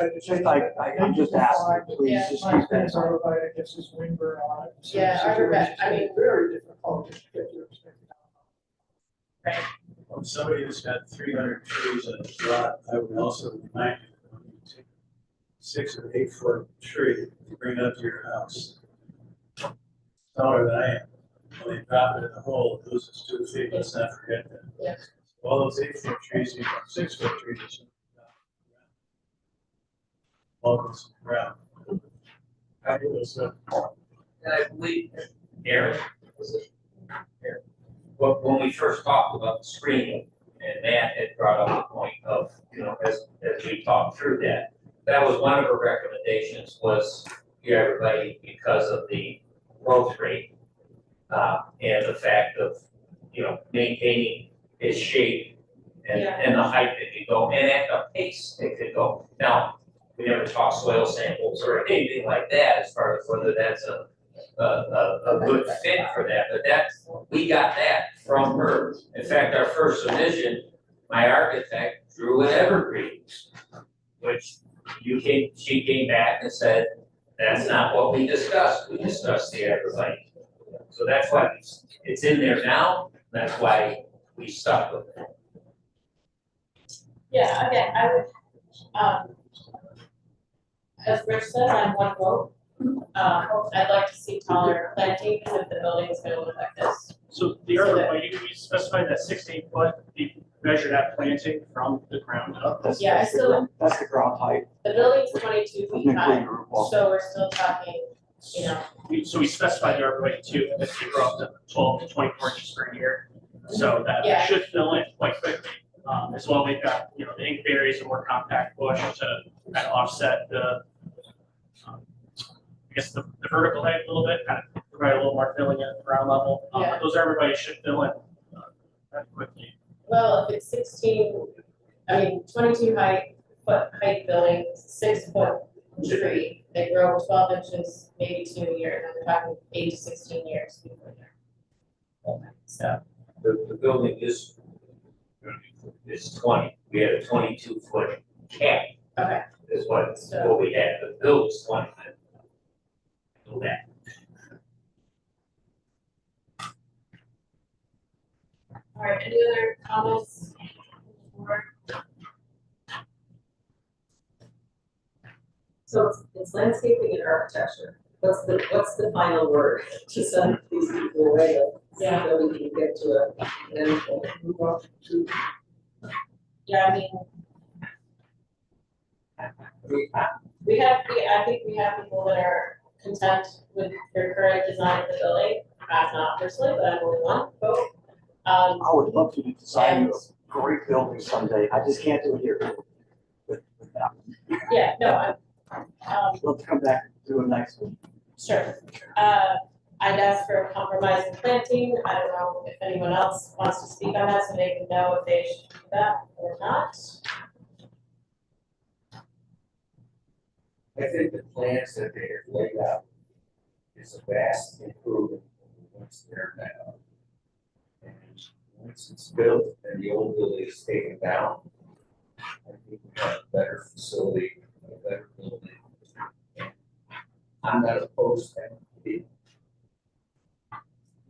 I'm just asking, please Yeah. just My keep that. things are about it gets this wind burn on it. So Yeah, the I remember, situation's I mean- very difficult to get your perspective. Well, somebody who's got 300 trees in his lot, I would also remind you, when you take 6 or 8 foot tree, you bring it up to your house. Taller than I am, when they drop it in the hole, it loses 2 feet, let's not forget that. Yeah. All those 8 foot trees, you got 6 foot trees. All goes to the ground. And I believe, Aaron, was it? Aaron. But when we first talked about the screening, and Matt had brought up the point of, you know, as we talked through that, that was one of her recommendations was, everybody, because of the growth rate, and the fact of, maintaining its shape and the height that could go, and at the pace it could go. Now, we never talk soil samples or anything like that as far as whether that's a good fit for that, but we got that from her. In fact, our first submission, my architect drew an evergreen, which she came back and said, that's not what we discussed the evergreen. So that's why it's in there now, that's why we stuck with it. Yeah, again, I would, as Rich said, I'm one vote. I'd like to see taller plantings if the building is gonna look like this. So the arborvitae, we specified that 6 to 8 foot, be measured at planting from the ground up. Yeah, I still, That's the ground height. the building's 22 feet high, Including roof wall. so we're still talking, So we specified the arborvitae too, that they grow up to 12 to 24 inches per year. So that Yeah. should fill in quite quickly. As well, we've got, the inkberries, a more compact bush to kind of offset the, I guess the vertical height a little bit, kind of provide a little more filling at the ground level. Yeah. But those arborvitae should fill in pretty quickly. well, if it's 22 foot height building, 6-foot tree, they grow 12 inches, maybe 2 a year, and we're talking 8 to 16 years before they're. So, The building is 20, we had a 22-foot cap, okay, is what we had, the building's 20. I know that. all right, any other comments? So it's landscaping and architecture. What's the final word to send these people away? Yeah. So we can get to an end point. Move on to Yeah, I mean, I think we have people that are content with their current design of the building. I'm not personally, but I'm only one vote. I would love to design a great building someday. I just can't do it here. Yeah, no, I'd love to come back and do a nice one. sure. I'd ask for a compromise in planting. I don't know if anyone else wants to speak on that, so they can know if they should do that or not. I think the plans that they have laid out is a vast improvement once they're now. And once it's built and the old building is taken down, I think we have a better facility, a better building. And I'm not opposed to it.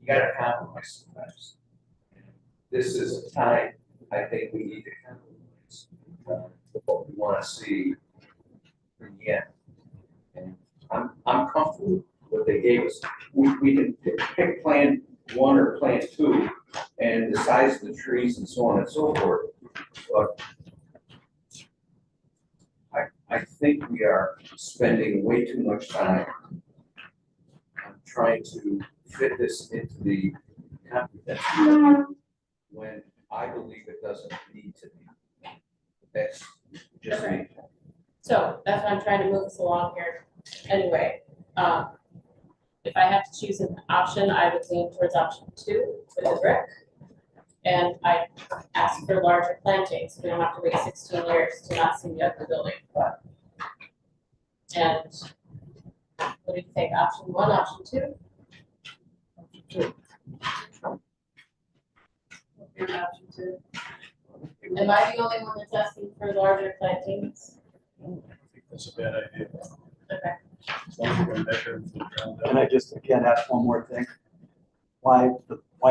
You gotta compromise sometimes. This is a time, I think we need to compromise what we wanna see in the end. And I'm comfortable with what they gave us. We can pick plan 1 or plan 2 and the size of the trees and so on and so forth. But I think we are spending way too much time on trying to fit this into the comprehensive when I believe it doesn't need to be. That's just me. So that's why I'm trying to move us along here. Anyway, if I have to choose an option, I would lean towards option 2 with the brick. And I ask for larger plantings. We don't have to wait 16 years to not see the other building. And what do you think? Option 1, option 2? Option 2. Am I the only one that's asking for larger plantings? I think that's a bad idea. Okay. As long as we're gonna measure from the ground up. Can I just again ask one more thing? Why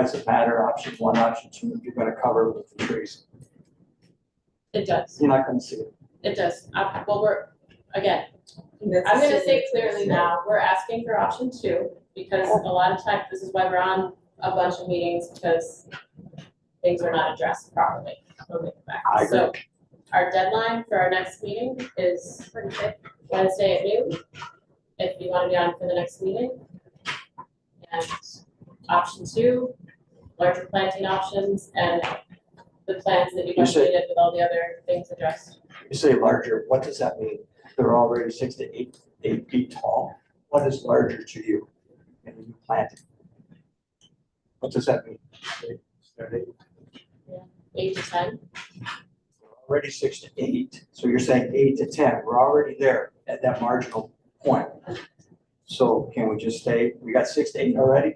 does it matter, option 1, option 2, if you're gonna cover with the trees? It does. You're not gonna see it. It does. Well, again, That's I'm gonna assuming say it's clearly the now, we're asking for option 2, because a lot of times, this is why we're on a bunch of meetings, because things are not addressed properly when we come back. I agree. So our deadline for our next meeting is Wednesday at noon, if you wanna be on for the next meeting. And option 2, larger planting options, and the plans that you You say- budgeted with all the other things addressed. You say larger, what does that mean? they're already 6 to 8 feet tall. What is larger to you? And you plant it. What does that mean? Start it. 8 to 10. Already 6 to 8, so you're saying 8 to 10, we're already there at that marginal point. So can we just say, we got 6 to 8 already?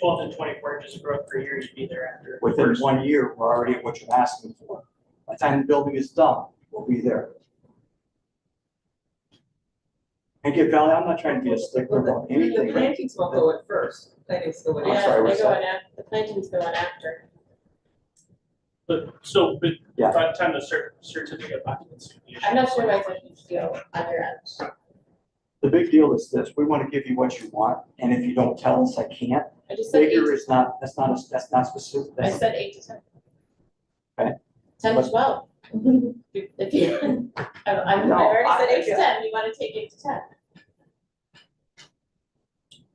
12 to 24 inches of growth per year, you'd be there after. Within 1 year, we're already at what you're asking for. By the time the building is done, we'll be there. And again, Valley, I'm not trying to be a stickler about The anything. plantings won't go at first, plantings go in. I'm Yeah, sorry, they what's go that? in after, the plantings go in after. But Yeah. by the time the certificate of occupancy. would be issued. I'm not sure why it's a huge deal on your end. The big deal is this, we want to give you what you want, and if you don't tell us, I can't. I just said 8 Bigger to is not, that's not specific. I said 8 to 10. Okay. 10 to 12. If you, I No, already said 8 to I- 10, you want to take 8 to 10.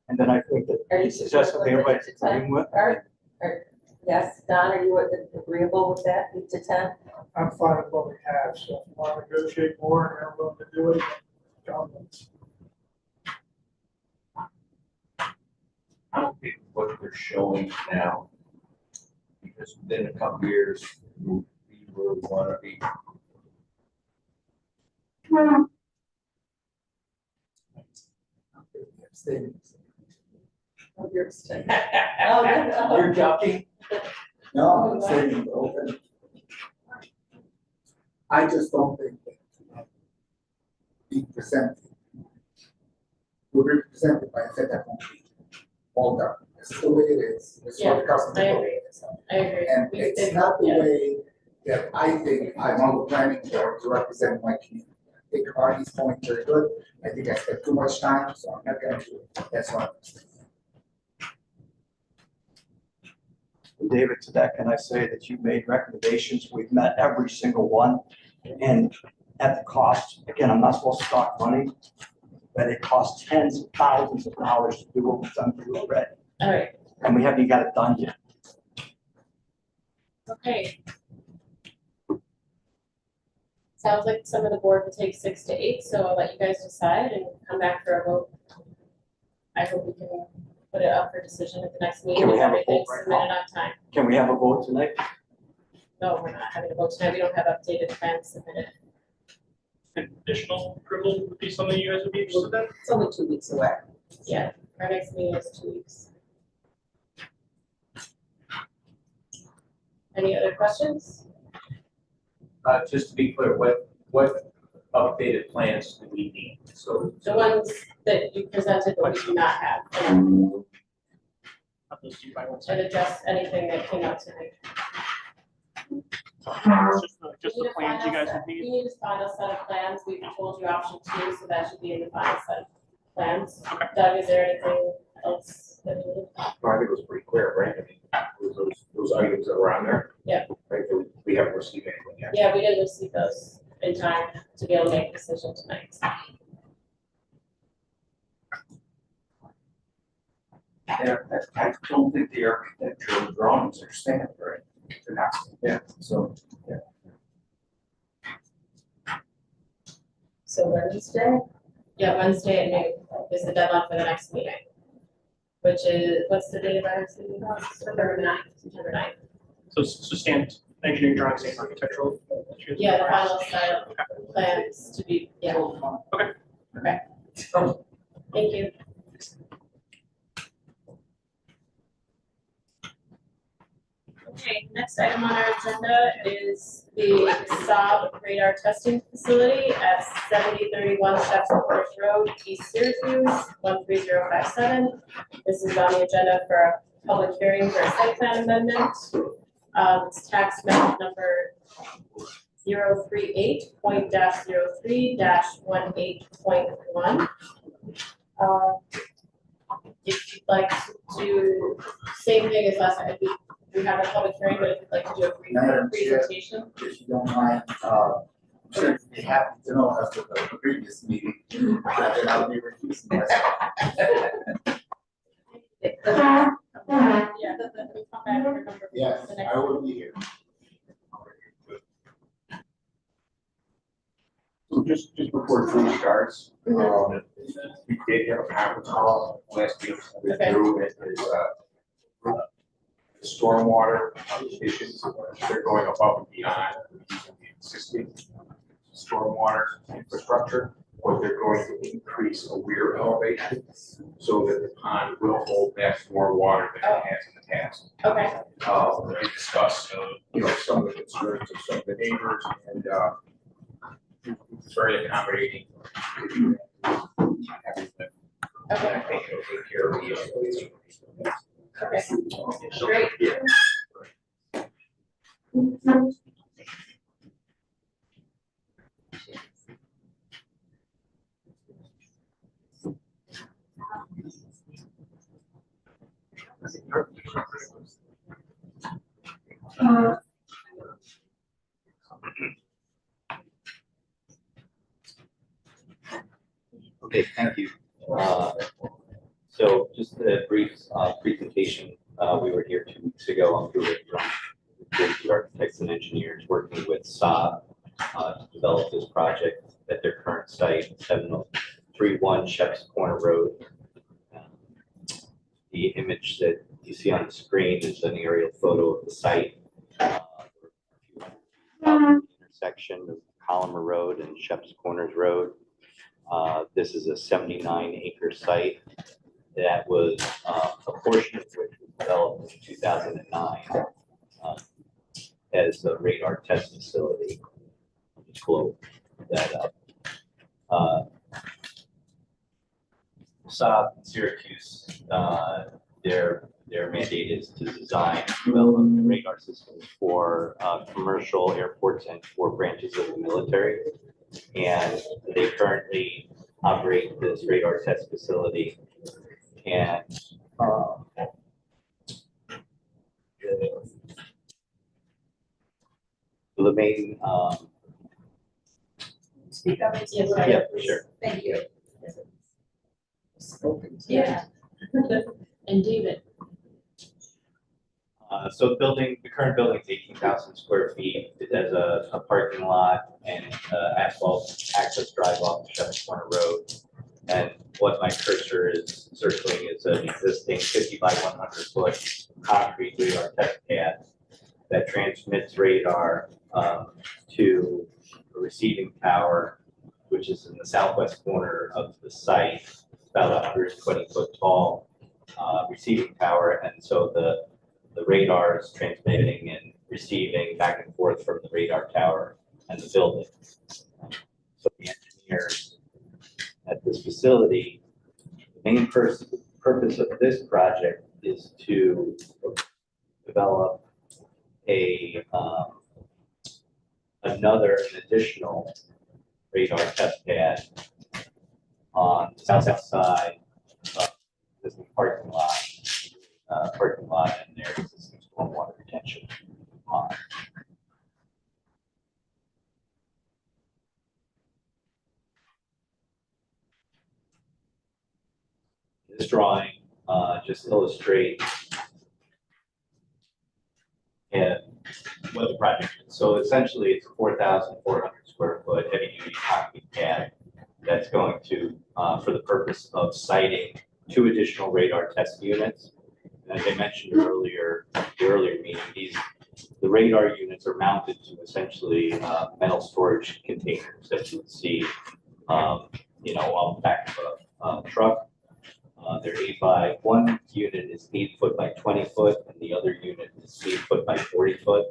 And then I think that Are you this is just something everybody's agreeing with. Yes, Don, are you agreeable with that, 8 to 10? I'm fine with what we have, so if you want to negotiate more and they're willing to do it, comments. I don't think what they're showing now, because within a couple years, we'll be where we wanna be. Oh, you're abstaining. You're joking? No, I'm saying open. I just don't think that being presented, we're being presented by a set that won't be all done. This is the way it is. This is what the I customer told agree. us. I agree. And We- it's not the yeah. way that I think I'm on the planning board to represent my community. I think Artie's point very good. I think I spent too much time, so I'm not gonna do it. That's why. David, to that, can I say that you've made recommendations, we've met every single one, and at the cost, again, I'm not supposed to talk money, but it costs tens of thousands of dollars to do what we've done for you already, All right, and we haven't even got it done yet. okay. Sounds like some of the board will take 6 to 8, so I'll let you guys decide and come back for a vote. I hope we can put it up for decision at the next meeting, Can we if have a vote everything's right submitted on time. Can we have a vote tonight? No, we're not having a vote tonight, we don't have updated plans submitted. Additional approval would be something you guys would be interested in? It's only 2 weeks away. Yeah, our next meeting is 2 weeks. Any other questions? Just to be clear, what updated plans do we need? So. The ones that you presented, but we do not have, Have those due by one and second. adjust anything that came out tonight. Just the plans you guys would need. You need a final set of plans, we've told you option 2, so that should be in the final set of plans. Doug, is there anything else that you need? I think it was pretty clear, right? I mean, those items that were on there. Yeah. Right, we haven't received anything yet. Yeah, we didn't receive those in time to be able to make a decision tonight. Yeah, I don't think the architectural drawings are standard, right? They're not. Yeah, so, yeah. So Wednesday? Yeah, Wednesday at noon is the deadline for the next meeting. Which is, what's the date of our next meeting? September 9th. So stand engineering drawings and architectural. Yeah, the final set of plans to be, yeah. Okay. Okay. Thank you. Okay, next item on our agenda is the Saab radar testing facility at 7031 Sheffield Forest Road, East Syracuse, 13057. This is on the agenda for a public hearing for a site plan amendment. It's tax map number 038.03-18.1. If you'd like to, same thing as last time, we have a public hearing, but if you'd like to do a brief Madam Chair. presentation. If you don't mind, I'm sure you'd be happy to know after the previous meeting, that I'll be recusing myself. Yeah, we come back and remember Yes, the next. I will be here. So just before Drew starts, we did have a conference call last week with Okay. Drew, and his, stormwater issues, they're going above and beyond the existing stormwater infrastructure, but they're going to increase a weir elevation so that the pond will hold back more water than it has in the past. Okay, We discussed, some of the concerns of some of the neighbors, and, it's very accommodating. Everything. okay, I think it'll take care of the issues. okay, great. Okay, thank you. So just a brief presentation. We were here 2 weeks ago on Google with the architects and engineers working with Saab to develop this project at their current site, 7031 Sheps Corner Road. The image that you see on the screen is an aerial photo of the site. Intersection of Collimer Road and Sheps Corners Road. This is a 79-acre site that was a portion of which was developed in 2009 as a radar test facility. I'll just blow that up. Saab and Syracuse, their mandate is to design and develop radar systems for commercial airports and for branches of the military. And they currently operate this radar test facility. And the main, Speak up. Yes, yeah, sure. Thank you. Yeah. And David, So the current building is 18,000 square feet. It has a parking lot and asphalt access drive off Shepherd's Corner Road. And what my cursor is circling is an existing 50 by 100 foot concrete radar test pad that transmits radar to a receiving tower, which is in the southwest corner of the site, about 120 foot tall receiving tower. And so the radar is transmitting and receiving back and forth from the radar tower and the building. So the engineers at this facility, the main purpose of this project is to develop an additional radar test pad on the south side of this parking lot and their existing stormwater retention pond. This drawing just illustrates what the project is. So essentially, it's a 4,400 square foot heavy duty concrete pad that's going to, for the purpose of siting 2 additional radar test units. And as I mentioned earlier, the earlier meeting, the radar units are mounted to essentially metal storage containers that you would see, on the back of a truck. They're 8 by 1 unit is 8 foot by 20 foot, and the other unit is 8 foot by 40 foot.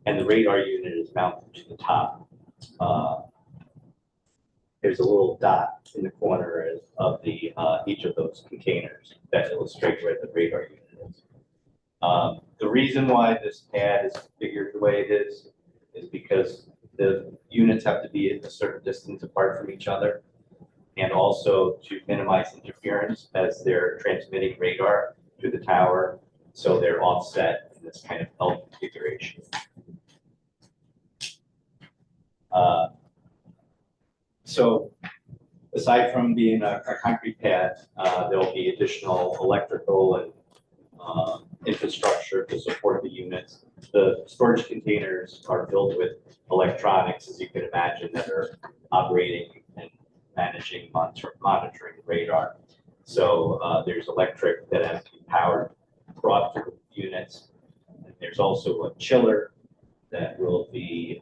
And the radar unit is mounted to the top. There's a little dot in the corner of the each of those containers that illustrate where the radar unit is. The reason why this pad is configured the way it is because the units have to be at a certain distance apart from each other, and also to minimize interference as they're transmitting radar to the tower, so they're offset in this kind of L configuration. So aside from being a concrete pad, there'll be additional electrical and infrastructure to support the units. the storage containers are filled with electronics, as you can imagine, that are operating and managing, monitoring radar. So there's electric that has to be powered, brought to the units. And there's also a chiller that will be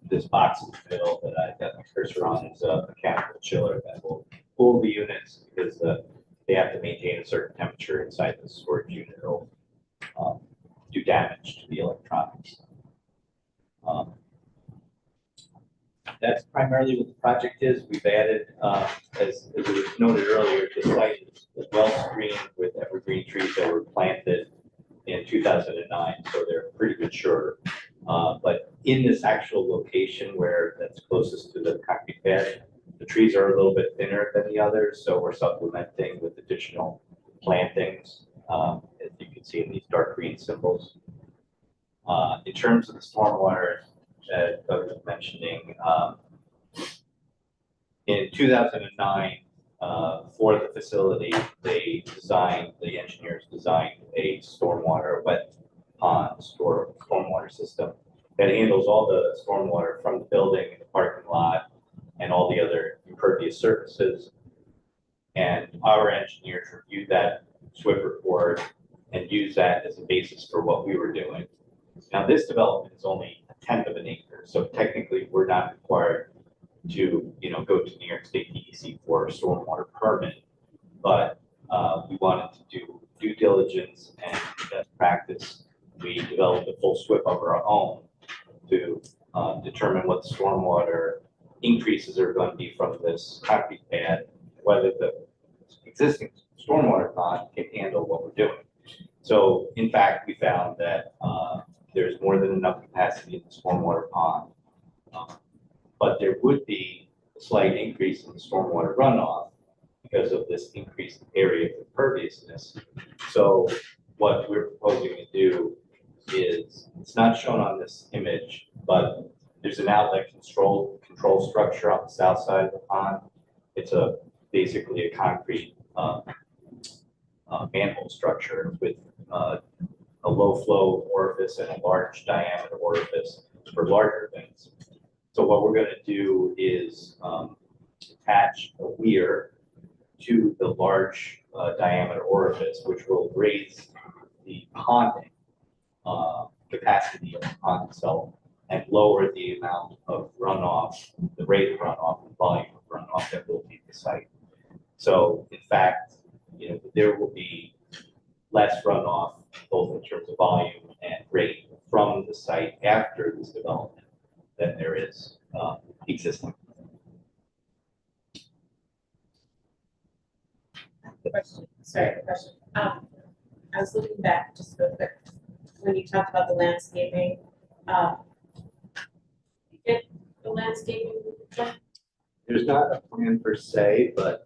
this box in the middle that I got my cursor on is a mechanical chiller that will cool the units because they have to maintain a certain temperature inside the storage unit or do damage to the electronics. That's primarily what the project is. We've added, as it was noted earlier, the site is well screened with evergreen trees that were planted in 2009, so they're pretty mature. But in this actual location where that's closest to the concrete pad, the trees are a little bit thinner than the others, so we're supplementing with additional plantings, as you can see in these dark green symbols. In terms of the stormwater that Doug was mentioning, in 2009, for the facility, the engineers designed a wet pond stormwater system that handles all the stormwater from the building, the parking lot, and all the other impervious surfaces. And our engineers reviewed that SWIP report and used that as a basis for what we were doing. Now, this development is only a 1/10 of an acre, so technically we're not required to, go to New York State DEC for a stormwater permit, but we wanted to do due diligence and best practice. We developed a full SWIP of our own to determine what the stormwater increases are going to be from this concrete pad, whether the existing stormwater pond can handle what we're doing. So in fact, we found that there's more than enough capacity in the stormwater pond. But there would be a slight increase in the stormwater runoff because of this increased area of imperviousness. So what we're proposing to do is, it's not shown on this image, but there's an outlet control structure on the south side of the pond. It's basically a concrete manhole structure with a low flow orifice and a large diameter orifice for larger things. So what we're going to do is attach a weir to the large diameter orifice, which will raise the ponding capacity of the pond itself and lower the amount of runoff, the rate of runoff and volume of runoff that will leave the site. So in fact, there will be less runoff, both in terms of volume and rate, from the site after this development than there is existing. Question. I was looking back just real quick, when you talked about the landscaping, you get the landscaping plan? There's not a plan per se, but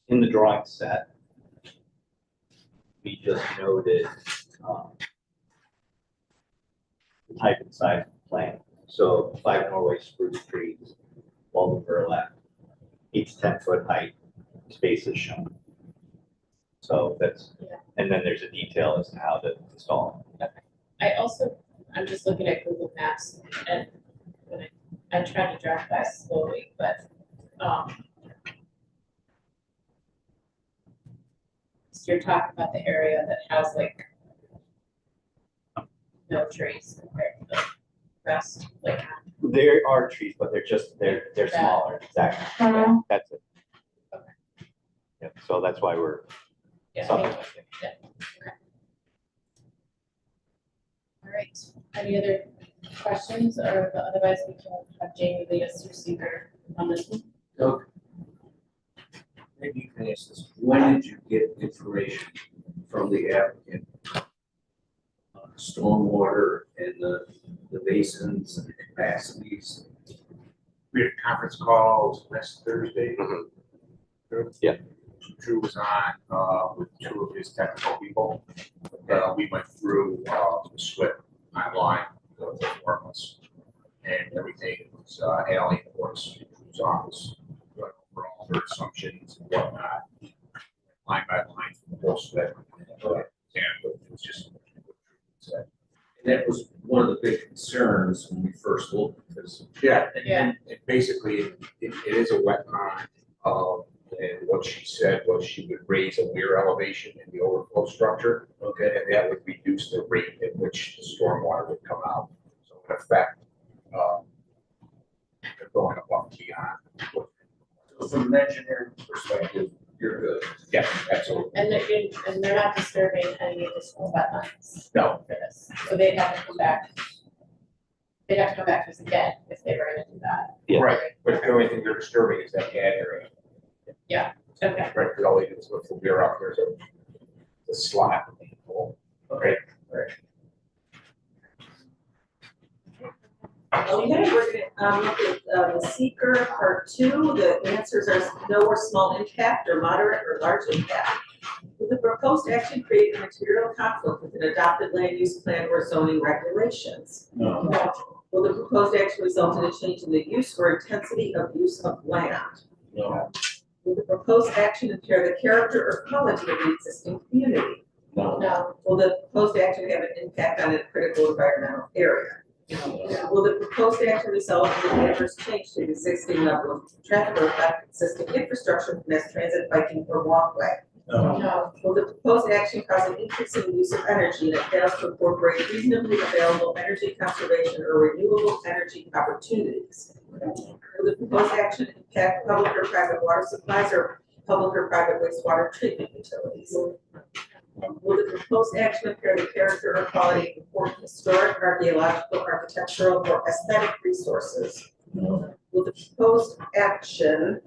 in the drawing set, we just noted the type and size of the plant. So 5 Norway spruce trees, wall of burlap, each 10-foot height, space is shown. So that's, and then there's a detail as to how to install it. I'm just looking at Google Maps, and when I try to drive by slowly, but so you're talking about the area that has like no trees compared to the rest, like. There are trees, but they're smaller, exactly. Yeah, that's it. Okay. Yeah, so that's why we're supplementing. Yeah, okay. All right, any other questions, or otherwise we can have Jamie lead us through secret on this one? Doug, maybe you can ask this, when did you get information from the applicant? Stormwater and the basins and the capacities? We had a conference call last Thursday. Yeah. Drew was on with 2 of his technical people. We went through the SWIP online, the 4 of us, and everything was Allie, of course, Drew's office, went over all their assumptions and whatnot, line by line. That was one of the big concerns when we first looked at this. Yeah, Yeah. and basically, it is a wet pond. And what she said was she would raise a weir elevation in the overflow structure. Okay. And that would reduce the rate at which the stormwater would come out. So in effect, they're going above and beyond. So from an engineering perspective, you're good. Yeah, absolutely. And they're not disturbing any additional wetlands No. for this, so they'd have to come back. They'd have to come back to us again if they were gonna do that. Yeah. Right, but the only thing they're disturbing is that pad area. Okay, Right, because all they do is lift the weir up, there's a slot. Okay. Okay, we're gonna, look at, the seeker part 2, the answers are no or small impact or moderate or large impact. Will the proposed action create a material conflict with an adopted land use plan or zoning regulations? No. Will the proposed action result in a change in the use or intensity of use of land? No. Will the proposed action impair the character or quality of the existing community? no, Will the proposed action have an impact on a critical environmental area? Will the proposed action result in an adverse change to the existing level of traffic or affect existing infrastructure, mass transit, biking, or walkway? No. no, Will the proposed action cause an increase in the use of energy and it fails to incorporate reasonably available energy conservation or renewable energy opportunities? Will the proposed action impact public or private water supplies or public or private wastewater treatment utilities? Will the proposed action impair the character or quality of important historic, archaeological, architectural, or aesthetic resources? Will the proposed action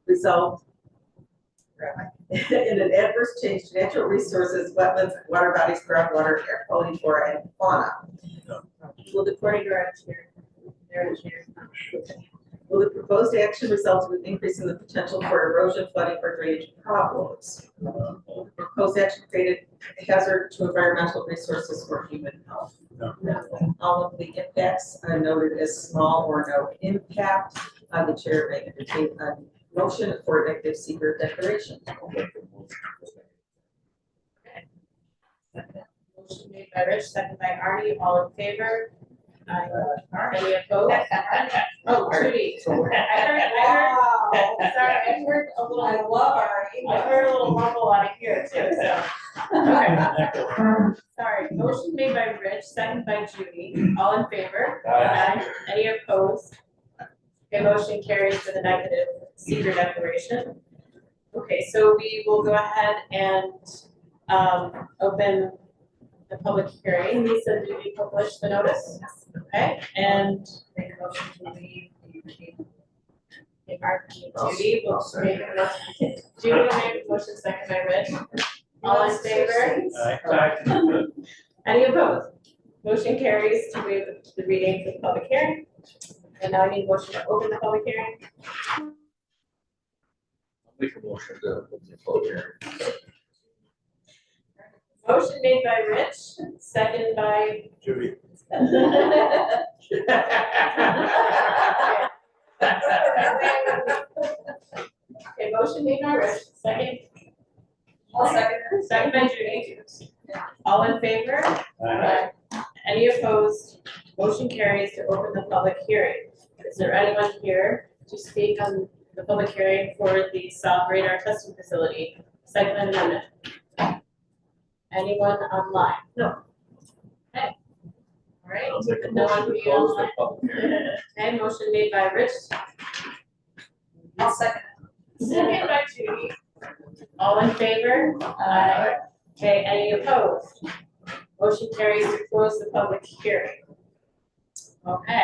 result in an adverse change to natural resources, wetlands, water bodies, groundwater, air quality, flora, and fauna? Will the, according to our engineer, their engineer, will the proposed action result in an increase in the potential for erosion, flooding, or drainage problems? Will the proposed action create a hazard to environmental resources or human health? No. All of the impacts are noted as small or no impact. The chair may entertain a motion for negative secret declaration. motion made by Rich, second by Arnie, all in favor? Any opposed? Oh, Judy. I heard, sorry, I heard a little. I love Arnie. I heard a little rumble out of here too, so. Okay. Sorry, motion made by Rich, second by Judy, all in favor? Aye. Any opposed? Okay, motion carries for the negative secret declaration. Okay, so we will go ahead and, open the public hearing. Lisa, did you publish the notice? Okay, and Make a motion to leave the Judy will make a motion. Judy will make a motion, second by Rich. All in favor? Aye. Any opposed? Motion carries to waive the reading for the public hearing. And now I need a motion to open the public hearing. Make a motion to open the public hearing. Motion made by Rich, second by. Judy. Okay, motion made by Rich, second. I'll second it. Second by Judy. All in favor? Aye. Any opposed? Motion carries to open the public hearing. Is there anyone here to speak on the public hearing for the South Radar Testing Facility, site plan amendment? Anyone online? No. Okay. All right, no one being online. Okay, motion made by Rich, I'll second second by Judy. All in favor? Aye. Okay, any opposed? Motion carries to close the public hearing. Okay.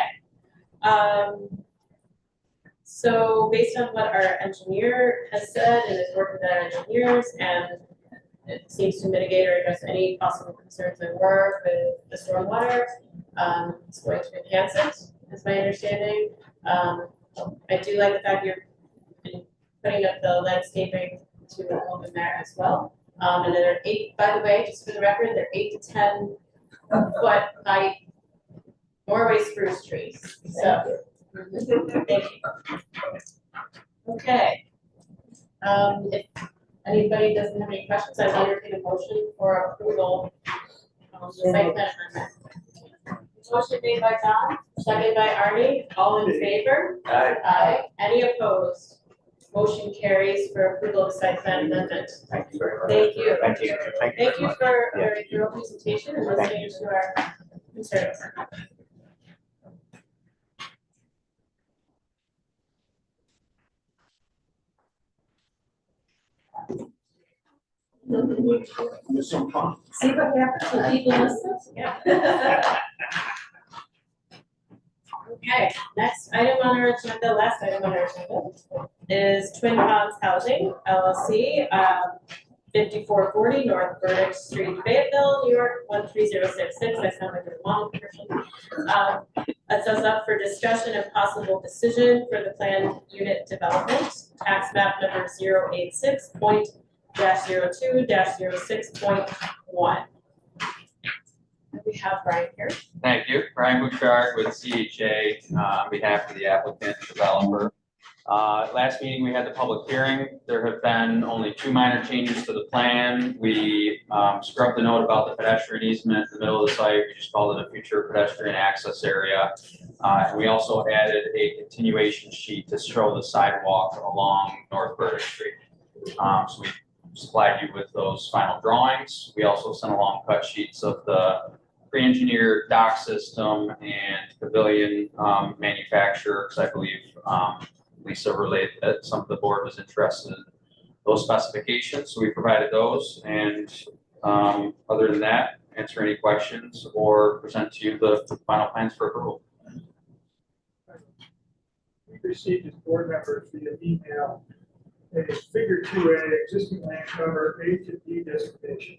So based on what our engineer has said and is working with our engineers, and it seems to mitigate or address any possible concerns there were with the stormwater, it's going to enhance it, is my understanding. I do like the fact you're putting up the landscaping to the home in there as well. And then they're 8, by the way, just for the record, they're 8 to 10 foot height Norway spruce trees, so. Thank you. Okay. If anybody doesn't have any questions, I'd entertain a motion for approval the site plan amendment. Motion made by Don, second by Arnie, all in favor? Aye. Any opposed? Motion carries for approval of site plan amendment. Thank you very much. Thank you. Thank you. Thank you for your thorough presentation and listening to our concerns. There's some fun. See what happens when people listen? Yeah. Okay, next item on our agenda, last item on our agenda is Twin Ponds Housing LLC, 5440 North Burdick Street, Fayetteville, New York, 13066. I sound like a long person. That's us up for discussion and possible decision for the planned unit development, tax map number 086.02-06.1. We have Brian here. Thank you. Brian Bouchard with CHA on behalf of the applicant developer. Last meeting, we had the public hearing. There have been only 2 minor changes to the plan. We scrubbed the note about the pedestrian easement in the middle of the site. We just called it a future pedestrian access area. And we also added a continuation sheet to show the sidewalk along North Burdick Street. So we supplied you with those final drawings. We also sent along cut sheets of the pre-engineered dock system and pavilion manufacturer, because I believe Lisa relayed that some of the board was interested in those specifications, so we provided those. And other than that, answer any questions or present to you the final plans for approval. We received as board members via email a figure 2A existing land cover A to D designation.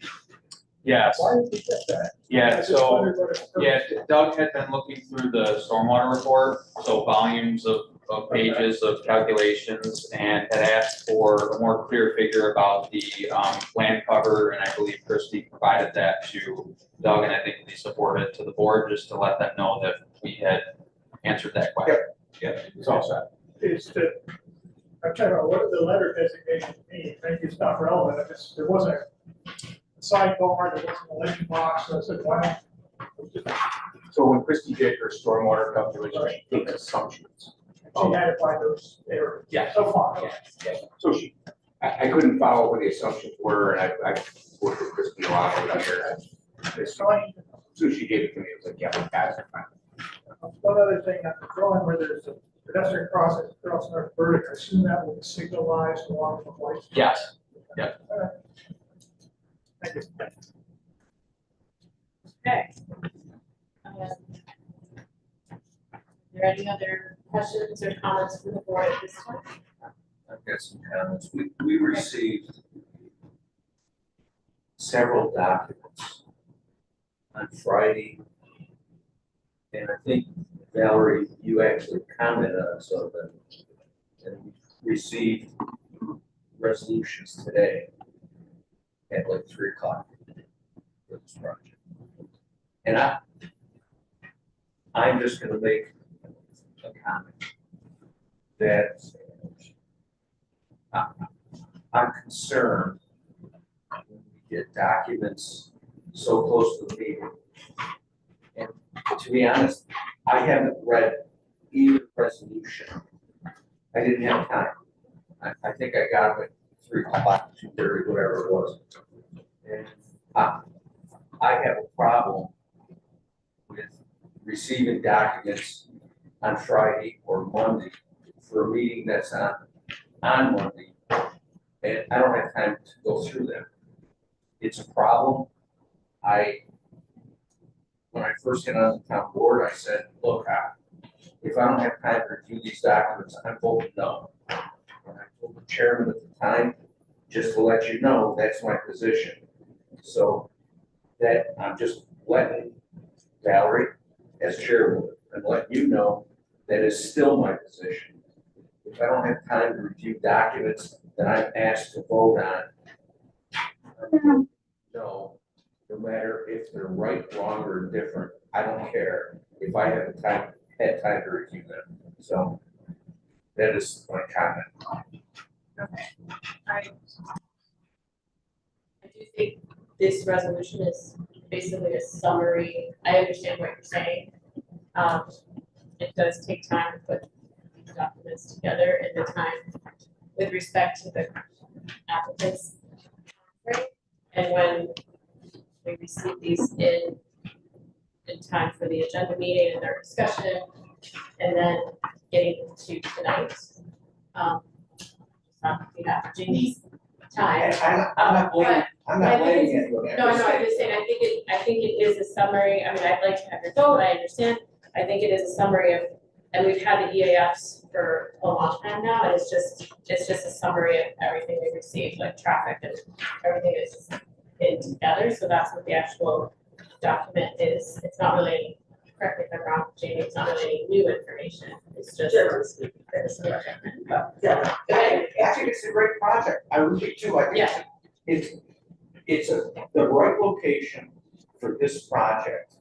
Yes. Why did we get that? I Yeah, just so wondered what its purpose yeah, Doug had been looking through the stormwater report, so volumes of pages of calculations, and had asked for a more clear figure about the land cover, and I believe Christie provided that to Doug, and I think he supported it to the board, just to let them know that we had answered that question. Yeah, it's all set. is that, I'm trying to, what does the letter designation mean? Maybe it's not relevant, if it's, there wasn't a sidebar, there wasn't a legend box, so I said, why not? So when Christie did her stormwater calculation, she took assumptions. She had it by those areas. Yeah. So far. Yeah. So I couldn't follow what the assumptions were, and I worked with Christie a lot over the years. It's fine. So she gave it to me, it was like, yeah, guys, are fine. One other thing, on the drawing where there's a pedestrian crossing across North Burdick, I assume that will be signalized along the way. Yes. Yeah. Thank you. Okay. Are there any other questions or comments from the board at this time? I've got some comments. We received several documents on Friday. And I think, Valerie, you actually commented on some of them. And we received resolutions today at like 3 o'clock for this project. And I'm just gonna make a comment that I'm concerned when we get documents so close to the meeting. And to be honest, I haven't read either resolution. I didn't have time. I think I got them at 3 o'clock, 2:30, whatever it was. And I have a problem with receiving documents on Friday or Monday for a meeting that's on Monday, and I don't have time to go through them. It's a problem. When I first got on the town board, I said, look, if I don't have time to review these documents, I'm voting no. And I told the chairman at the time, just to let you know, that's my position. So that I'm just letting Valerie, as chairwoman, and letting you know that is still my position. If I don't have time to review documents that I'm asked to vote on, no matter if they're right, wrong, or different, I don't care. If I have had time to review them. So that is my comment. Okay. I do think this resolution is basically a summary. I understand what you're saying. It does take time to put these documents together in the time with respect to the applicants. Right? And when we receive these in time for the agenda meeting and their discussion, and then getting to tonight. We have Jamie's time. I'm not blaming, I'm not but I think blaming anyone. No, I'm just saying, I think it is a summary. I mean, I'd like to have your vote, I understand. I think it is a summary of, and we've had the EAFs for a long time now, and it's just a summary of everything we received, like traffic and everything is in together, so that's what the actual document is. It's not really, correct me if I'm wrong, Jamie, it's not really any new information, it's just. Yeah, I think it's a great project, I really do, I think Yeah. it's the right location for this project,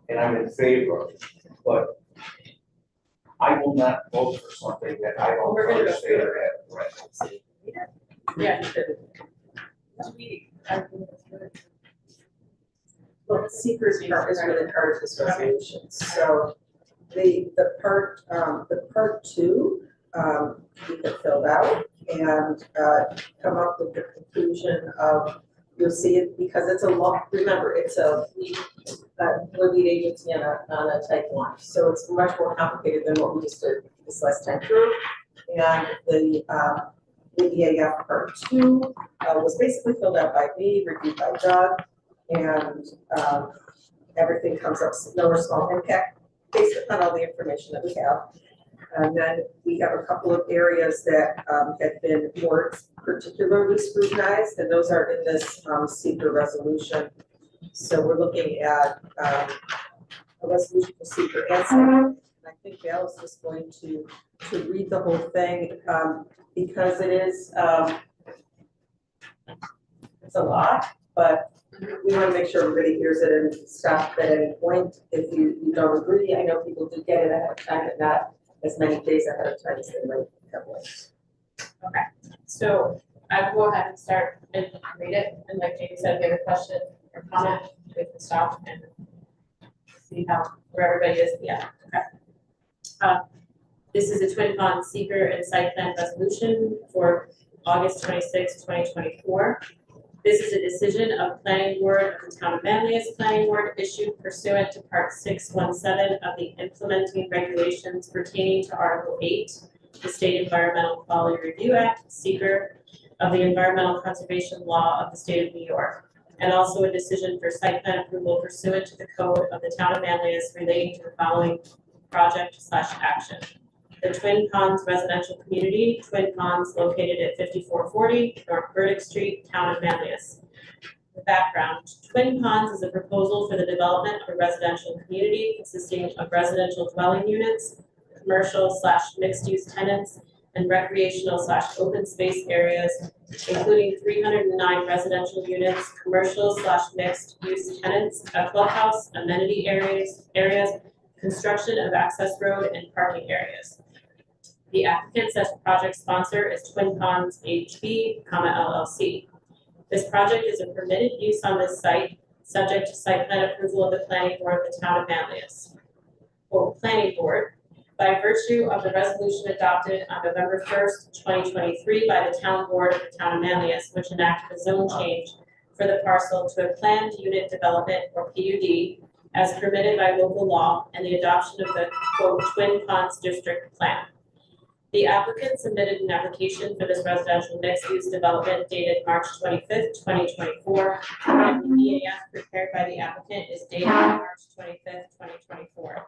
and I'm in favor of it, but I will not vote for something that I don't We're gonna go understand through or have read. Yeah. Well, the secret part is really part of this resolution, so the part two, we have filled out and, come up with the conclusion of, you'll see it, because it's a law, remember, it's we're lead agency on a type 1, so it's much more complicated than what we just did this last time through. And the EAF part 2 was basically filled out by me, reviewed by Doug, and everything comes up, no or small impact, based upon all the information that we have. And then we have a couple of areas that have been more particularly scrutinized, and those are in this secret resolution. So we're looking at a resolution for secret and secret. I think Val is just going to read the whole thing because it is it's a lot, but we want to make sure everybody hears it and stop at any point if you don't agree. I know people do get it ahead of time, but not as many days ahead of time as they might have liked. Okay, so I will go ahead and start and read it, and like Jamie said, if you have a question or comment, we can stop and see where everybody is, yeah, okay. This is a Twin Pond seeker and site plan resolution for August 26, 2024. This is a decision of Planning Board of the Town of Manlius Planning Board issued pursuant to Part 617 of the Implementing Regulations pertaining to Article 8, the State Environmental Quality Review Act, seeker of the Environmental Conservation Law of the State of New York, and also a decision for site plan approval pursuant to the Code of the Town of Manlius relating to the following project/action. The Twin Ponds Residential Community, Twin Ponds located at 5440 North Burdick Street, Town of Manlius. The background, Twin Ponds is a proposal for the development of a residential community consisting of residential dwelling units, commercial/mixed-use tenants, and recreational/open space areas, including 309 residential units, commercial/mixed-use tenants, a clubhouse, amenity areas, construction of access road, and parking areas. The applicant as project sponsor is Twin Ponds HB, LLC. This project is a permitted use on this site, subject to site plan approval of the Planning Board of the Town of Manlius. For Planning Board, by virtue of the resolution adopted on November 1st, 2023 by the Town Board of the Town of Manlius, which enacted a zone change for the parcel to a planned unit development or PUD as permitted by local law and the adoption of the quote Twin Ponds District Plan. The applicant submitted an application for this residential mixed-use development dated March 25th, 2024, and the EAF prepared by the applicant is dated March 25th, 2024.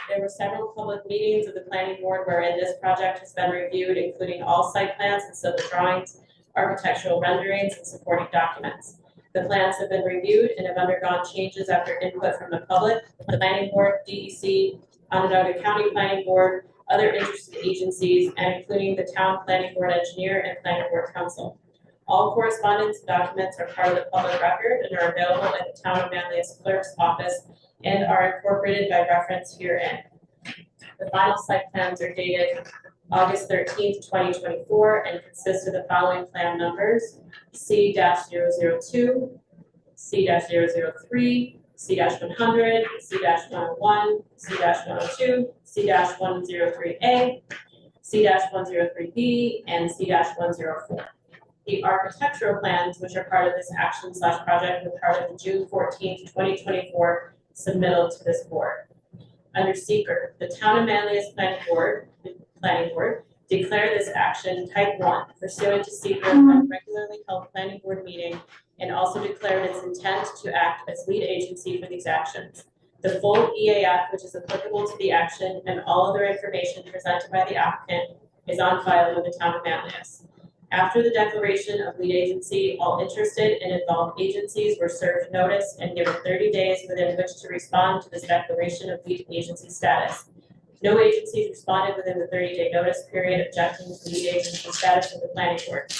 There were several public meetings of the planning board wherein this project has been reviewed, including all site plans and civil drawings, architectural renderings, and supporting documents. The plans have been reviewed and have undergone changes after input from the public, the planning board, DEC, Onondaga County Planning Board, other interested agencies, and including the town planning board engineer and planning board council. All correspondence and documents are part of the public record and are available at the Town of Manlius Clerk's office and are incorporated by reference herein. The final site plans are dated August 13th, 2024, and consist of the following plan numbers: C-002, C-003, C-100, C-101, C-102, C-103A, C-103B, and C-104. The architectural plans, which are part of this action/project, were part of the June 14th, 2024 submittal to this board. Under seeker, the Town of Manlius Planning Board declare this action type 1 pursuant to seeker at a regularly held planning board meeting, and also declared its intent to act as lead agency for these actions. The full EAF, which is applicable to the action, and all other information presented by the applicant is on file with the Town of Manlius. After the declaration of lead agency, all interested and involved agencies were served notice and given 30 days within which to respond to this declaration of lead agency status. No agencies responded within the 30-day notice period objecting to lead agency status of the planning board.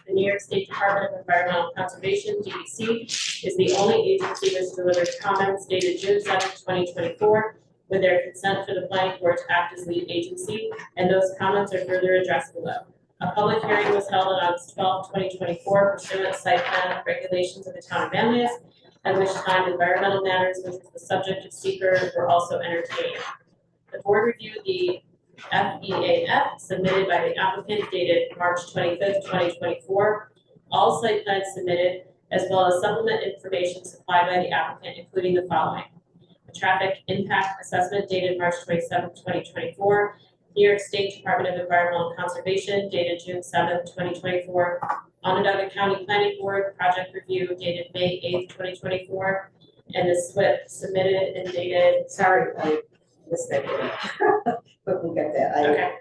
The New York State Department of Environmental Conservation, DEC, is the only agency which delivered comments dated June 7, 2024, with their consent for the planning board to act as lead agency, and those comments are further addressed below. A public hearing was held on August 12, 2024, pursuant to site plan regulations of the Town of Manlius, at which time environmental matters, which was the subject of seeker, were also entertained. The board reviewed the FEAF submitted by the applicant dated March 25th, 2024. All site plans submitted, as well as supplement information supplied by the applicant, including the following: a traffic impact assessment dated March 27th, 2024. New York State Department of Environmental Conservation dated June 7th, 2024. Onondaga County Planning Board project review dated May 8th, 2024. And the SWIP submitted and dated. Sorry, I missed that. But we'll get that. Okay.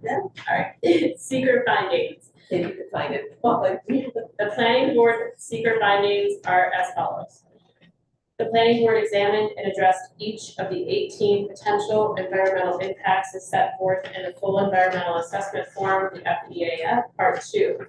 Yeah, all right. Seeker findings. If you could find it. The planning board seeker findings are as follows. The planning board examined and addressed each of the 18 potential environmental impacts as set forth in the full environmental assessment form, the FEAF, Part 2.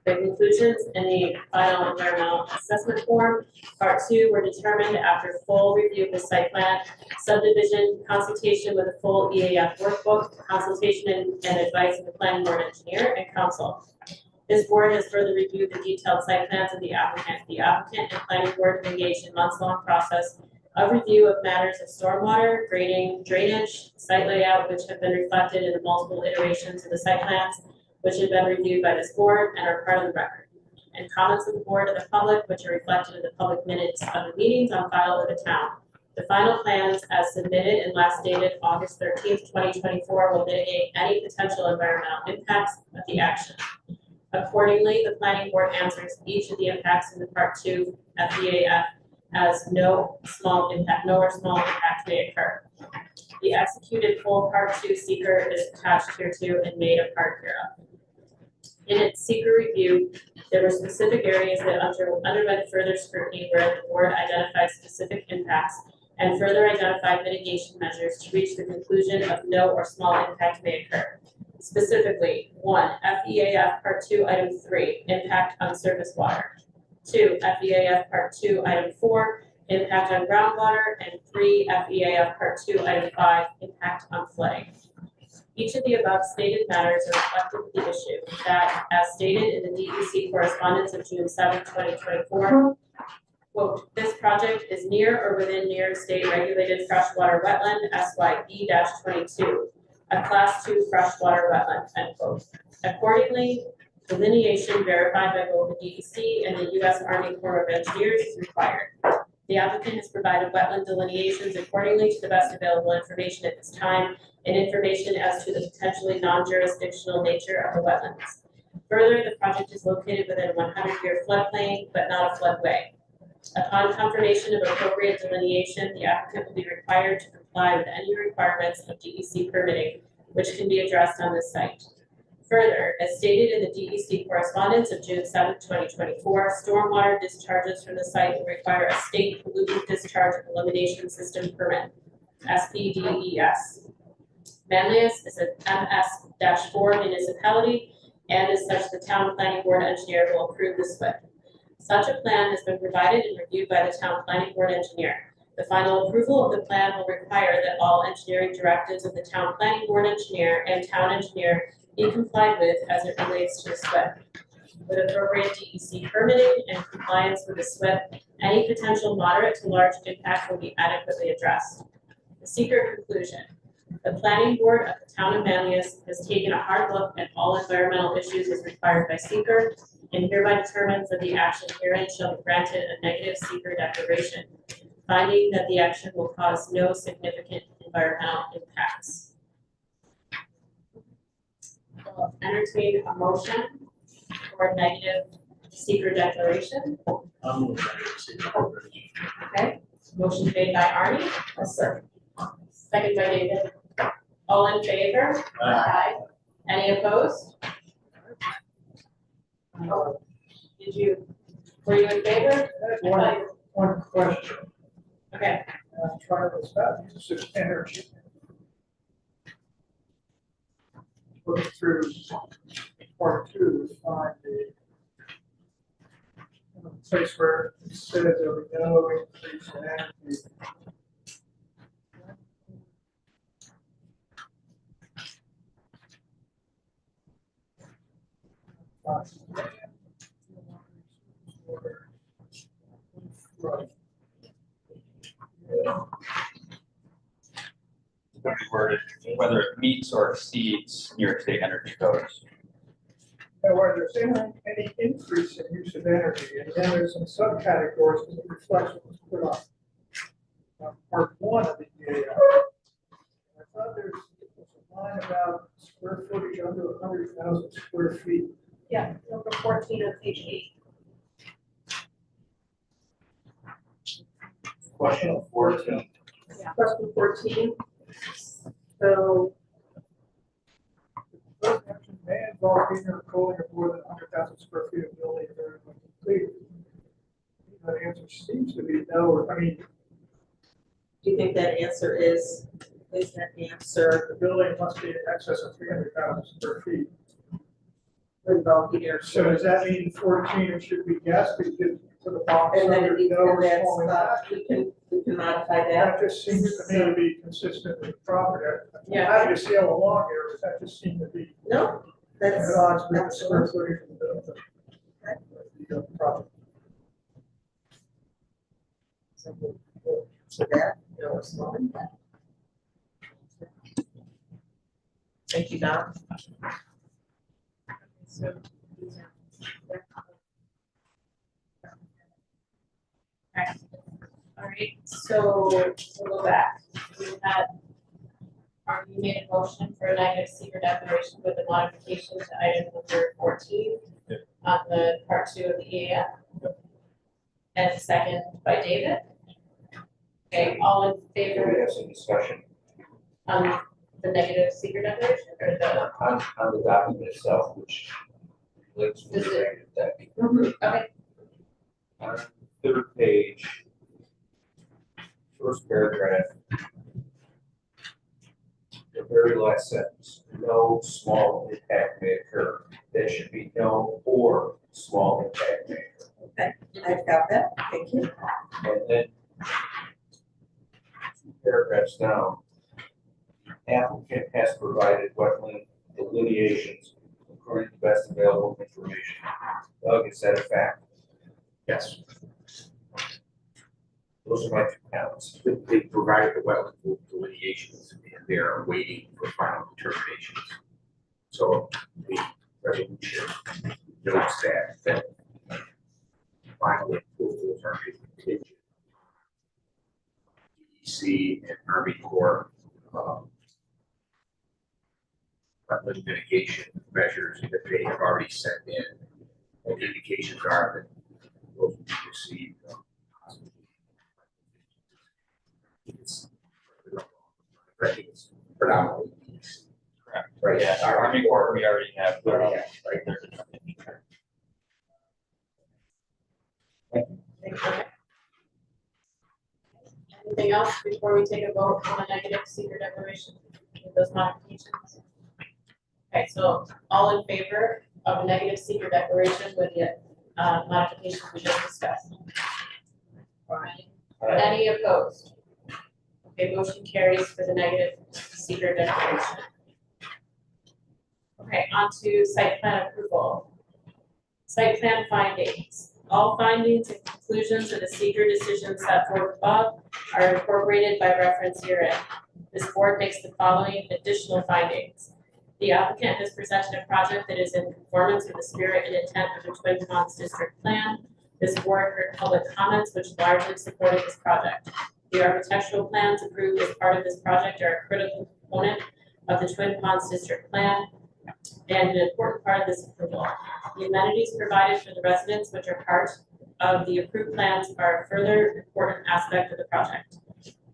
The conclusions in the final environmental assessment form, Part 2, were determined after full review of the site plan, subdivision, consultation with a full EAF workbook, consultation and advice of the planning board engineer and council. This board has further reviewed the detailed site plans of the applicant. The applicant and planning board have engaged in months-long process of review of matters of stormwater, grading, drainage, site layout, which have been reflected in the multiple iterations of the site plans, which have been reviewed by this board and are part of the record. And comments of the board and the public, which are reflected in the public minutes of the meetings on file with the town. The final plans as submitted and last dated August 13th, 2024 will mitigate any potential environmental impacts of the action. Accordingly, the planning board answers each of the impacts in the Part 2 FEAF as no or small impact may occur. The executed full Part 2 seeker is attached here to and made a part hereof. In its seeker review, there were specific areas that underwent further scrutiny where the board identified specific impacts and further identified mitigation measures to reach the conclusion of no or small impact may occur. Specifically, 1, FEAF Part 2, Item 3, impact on surface water. 2, FEAF Part 2, Item 4, impact on groundwater. And 3, FEAF Part 2, Item 5, impact on flooding. Each of the above stated matters are reflected with the issue that, as stated in the DEC correspondence of June 7, 2024, quote, this project is near or within New York State regulated freshwater wetland SYE-22. A Class 2 freshwater wetland, end quote. Accordingly, delineation verified by both the DEC and the U.S. Army Corps of Engineers is required. The applicant has provided wetland delineations accordingly to the best available information at this time and information as to the potentially non-jurisdictional nature of the wetlands. Further, the project is located within a 100-year floodplain, but not a floodway. Upon confirmation of appropriate delineation, the applicant will be required to comply with any requirements of DEC permitting, which can be addressed on this site. Further, as stated in the DEC correspondence of June 7, 2024, stormwater discharges from the site will require a state pollutant discharge elimination system permit, SPDES. Manlius is an MS-4 municipality, and as such, the town planning board engineer will approve the SWIP. Such a plan has been provided and reviewed by the town planning board engineer. The final approval of the plan will require that all engineering directives of the town planning board engineer and town engineer be complied with as it relates to the SWIP. with appropriate DEC permitting and compliance with the SWIP, any potential moderate to large impact will be adequately addressed. The seeker conclusion. The planning board of the town of Manlius has taken a hard look at all environmental issues as required by seeker and hereby determines that the action herein shall be granted a negative seeker declaration, finding that the action will cause no significant environmental impacts. I'll entertain a motion for a negative seeker declaration. I'm moving to see the coverage. Okay, motion made by Arnie. A second. Second by David. All in favor? Aye. Any opposed? Were you in favor? One question, Okay, try this out, use of energy. Look through part two, to find the place where it says there will be no increase in energy. Right. Would be worded, whether it meets or exceeds New York State energy codes. And where there's any increase in use of energy, and then there's some subcategories that reflects what was put on part one of the EAF. I thought there's a line about square footage under 100,000 square feet. Yeah, number 14 on page 8. Question 14. Question 14. So, May involve heating or cooling of more than 100,000 square feet of building during the complete. The answer seems to be no. I mean, Do you think that answer is that answer the building must be in excess of 300,000 square feet. involved here? So does that mean 14 it should be yes, because to the box And then under it no and is that's, falling back? we can modify that. That just seems to me to be consistent with the property. Yeah. I'm happy to see all along here, but that just seemed to be No, that's. at odds with the square footage of the property. So that, no, it's not in that. Thank you, Don. so. Okay. All right, so we'll go back. We had, you made a motion for a negative secret declaration with a modification to item number 14 on the part 2 of the EAF. And second by David. Okay, all in Can favor we have some discussion on the negative secret declaration or the, on the document itself, which links to the negative deck? okay, On the third page, first paragraph, the very last sentence, no small impact may occur. There should be no or small impact may occur. Okay, I've got that, thank you. And then two paragraphs down, applicant has provided wetland delineations according to best available information. Doug, is that a fact? Yes, Those are my two comments. they provided the wetland delineations and they are waiting for final determinations. So the resolution notes that final approvals are contingent. DEC and Army Corps, wetland mitigation measures that they have already sent in. And the indications are that those will be received. I think it's predominantly DEC. Correct. Right. Yeah, our Army Corps, we already have. Right, right. There's a- anything else before we take a vote on a negative secret declaration with those modifications? Okay, so all in favor of a negative secret declaration with the modifications we just discussed? Any opposed? Okay, motion carries for the negative secret declaration. Okay, on to site plan approval. Site plan findings. All findings and conclusions of the seeker decision set forth above are incorporated by reference herein. This board makes the following additional findings. The applicant has presented a project that is in conformance with the spirit and intent of the Twin Ponds District Plan. This board heard public comments which largely supported this project. The architectural plans approved as part of this project are a critical component of the Twin Ponds District Plan and an important part of this approval. The amenities provided for the residents, which are part of the approved plans, are a further important aspect of the project.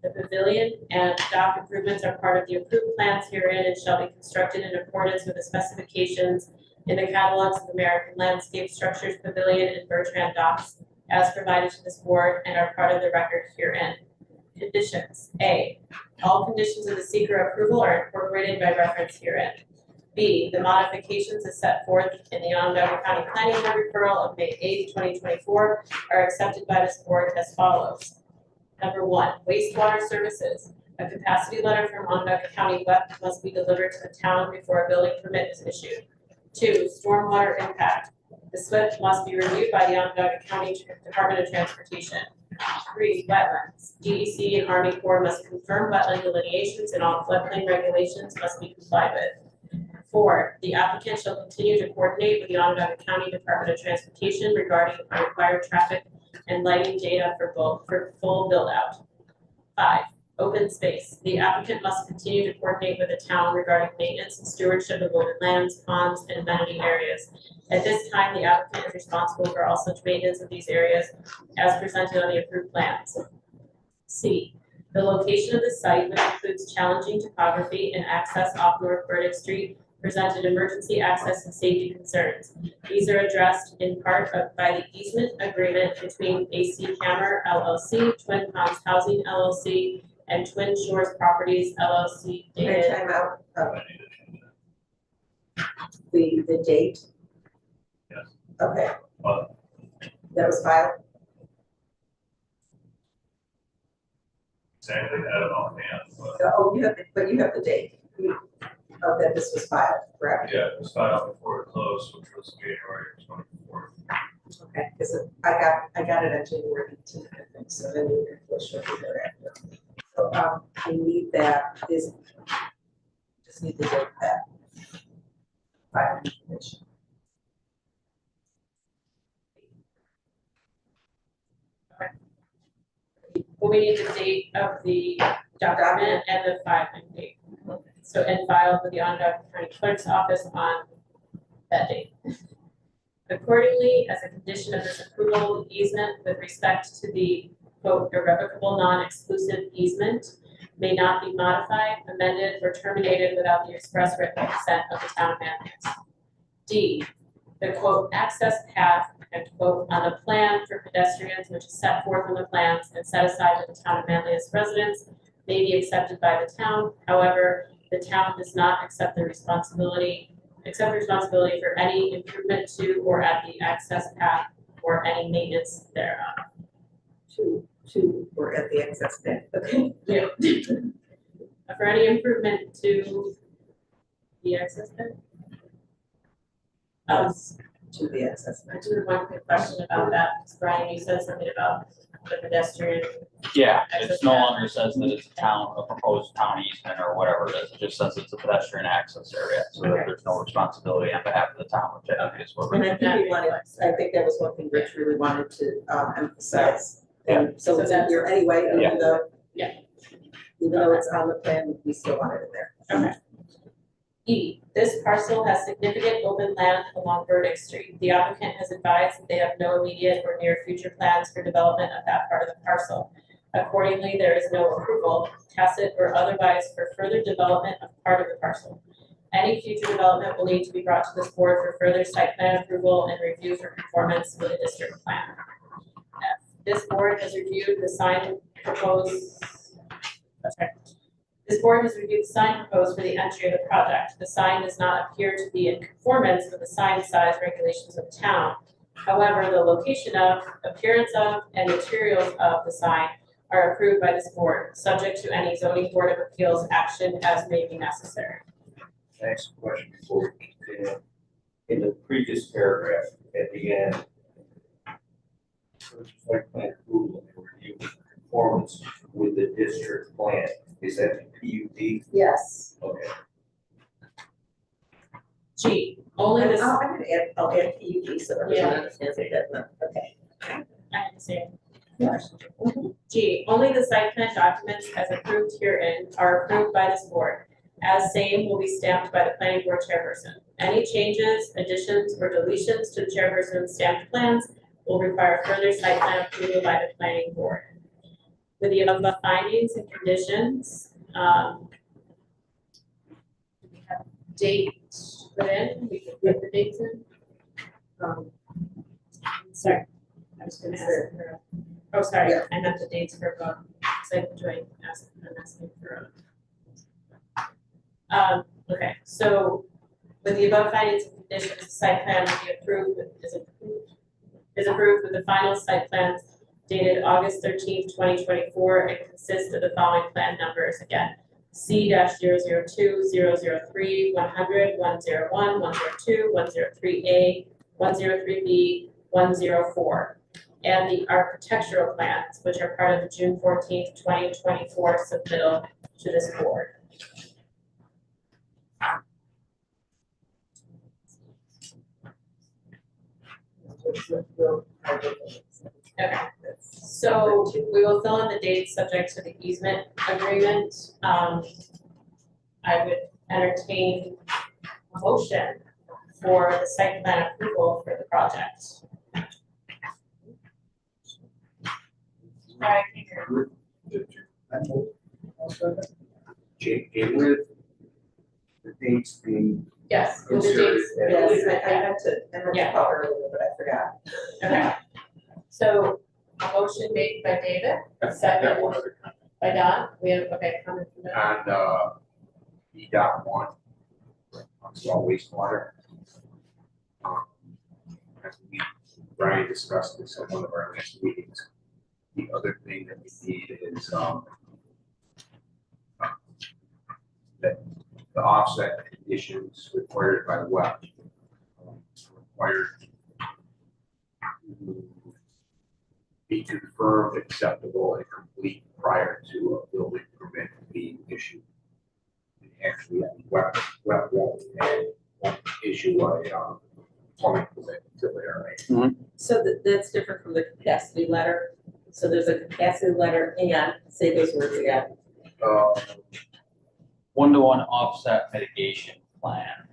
The pavilion and dock improvements are part of the approved plans herein and shall be constructed in accordance with the specifications in the catalogs of American Landscape Structures Pavilion and Bertrand Docks as provided to this board and are part of the record herein. Conditions. A. All conditions of the seeker approval are incorporated by reference herein. B. The modifications as set forth in the Onondaga County Planning Board referral of May 8, 2024 are accepted by this board as follows. Number 1, wastewater services. A capacity letter from Onondaga County WEP must be delivered to the town before a building permit is issued. 2, stormwater impact. The SWIP must be reviewed by the Onondaga County Department of Transportation. 3, wetlands. DEC and Army Corps must confirm wetland delineations and all floodplain regulations must be complied with. 4, the applicant shall continue to coordinate with the Onondaga County Department of Transportation regarding required traffic and lighting data for full build out. 5, open space. The applicant must continue to coordinate with the town regarding maintenance and stewardship of open lands, ponds, and amenity areas. At this time, the applicant is responsible for all such maintenance of these areas as presented on the approved plans. C, the location of the site, which includes challenging topography and access off North Burdick Street, presented emergency access and safety concerns. These are addressed in part by the easement agreement between AC Camera LLC, Twin Ponds Housing LLC, and Twin Shores Properties LLC dated. Time out. The date? Yes. Okay. Well, That was filed? exactly, I don't know, man, but Oh, you have the date. That this was filed, correct? yeah, it was filed before it closed, which was January 24th. Okay, because I got it on January 18th, I think, so then we're shortly thereafter. So, I need that, just need the date of that. Filing information. Well, we need the date of the document and the filing date. So, and filed with the Onondaga County Clerk's Office on that date. Accordingly, as a condition of this approval, the easement with respect to the quote irrevocable non-exclusive easement may not be modified, amended, or terminated without the express written consent of the town of Manlius. D, the quote access path and quote on the plan for pedestrians which is set forth on the plans and set aside to the town of Manlius residents may be accepted by the town. However, the town does not accept responsibility for any improvement to or at the access path or any maintenance thereof. To or at the access path, okay? Yeah. For any improvement to the access path? To the access I path. do have one quick question about that, because Brian, you said something about the pedestrian. Yeah, it's no longer says that it's a proposed town easement or whatever it is, it just says it's a pedestrian access area, so that Okay. there's no responsibility on behalf of the town, which I think is what And we're. I think we wanted, I think that was one thing Rich really wanted to emphasize. And so it's in here anyway, Yeah. even though. Yeah. Even though it's on the plan, we still wanted it there. E, this parcel has significant open land along Burdick Street. The applicant has advised that they have no immediate or near future plans for development of that part of the parcel. Accordingly, there is no approval, tacit or otherwise, for further development of part of the parcel. Any future development will need to be brought to this board for further site plan approval and review for conformance with the district plan. F, this board has reviewed the sign proposed. This board has reviewed the sign proposed for the entry of the project. The sign does not appear to be in conformance with the sign size regulations of the town. However, the location of, appearance of, and materials of the sign are approved by this board, subject to any zoning board of appeals action as may be necessary. Can I ask a question before we continue? In the previous paragraph, at the end. Site plan approval and review conformance with the district plan. Is that PUD? Yes. Okay. G, only this, I I'm gonna add, I'll add PUD so everyone Yeah. understands it, okay. had the same question. G, only the site plan documents as approved herein are approved by this board. As same will be stamped by the planning board chairperson. Any changes, additions, or deletions to the chairperson's stamped plans will require further site plan approval by the planning board. With the above findings and conditions, we have dates put in, we can put the dates in. Sorry, I was gonna ask for, oh, sorry, I meant the dates for, site joint, I'm asking for. Okay, so with the above findings and conditions, the site plan will be approved, is approved with the final site plans dated August 13th, 2024, and consists of the following plan numbers again. C-002, 003, 100, 101, 102, 103A, 103B, 104. And the architectural plans, which are part of the June 14th, 2024 submittal to this board. Okay, so we will fill in the dates subject to the easement agreement. I would entertain a motion for the site plan approval for the project. Sorry, I can't hear you. With the dates being Yes, with the inserted. dates. Yes, I meant to Yeah. call earlier, but I forgot. Okay, so a motion made by David, That second one other comment. by Don, we have, okay, comment from Don. On, E.1, on solid wastewater. As we, Brian discussed this at one of our last meetings. The other thing that we need is, that the offset conditions required by WEP. Required to be confirmed, acceptable, and complete prior to a building permit being issued. And actually, WEP won't issue a plumbing permit until they're made. So that's different from the capacity letter. So there's a capacity letter and, say those words again. One-to-one offset mitigation plan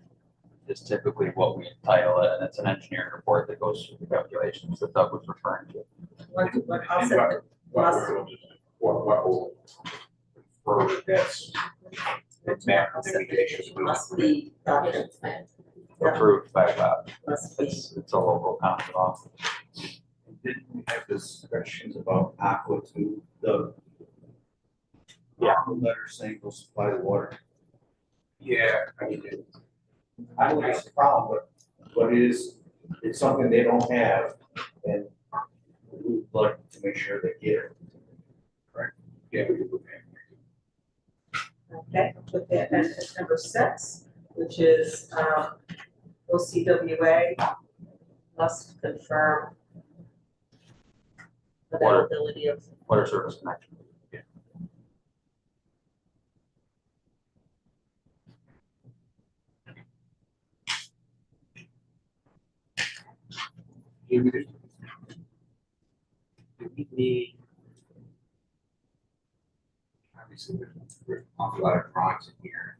is typically what we entitle it, and it's an engineering report that goes through the calculations that Doug was referring to. One offset that must, What will confirm that's must be, Approved by WEP. must be. It's a local county law. Didn't we have discussions about aqua too, the letter saying they'll supply the water? Yeah, I mean, I don't have a problem, but it's something they don't have, and we'd like to make sure they get it. yeah, we can put that. Okay, I'll put that as number 6, which is, OCWA must confirm availability of. Water service connection. Do we need? Obviously, there's an awful lot of drawings in here.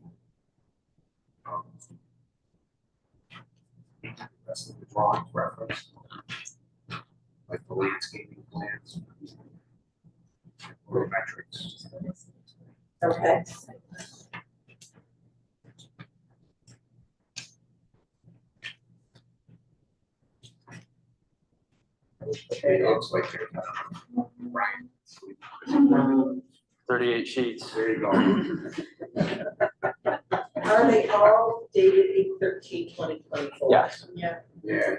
Rest of the drawings reference. Like the landscaping plans. Or metrics. Okay. It looks like there's Brian. 38 sheets. There you go. Are they all dated 8/13/2024? Yes. Yeah, Yeah.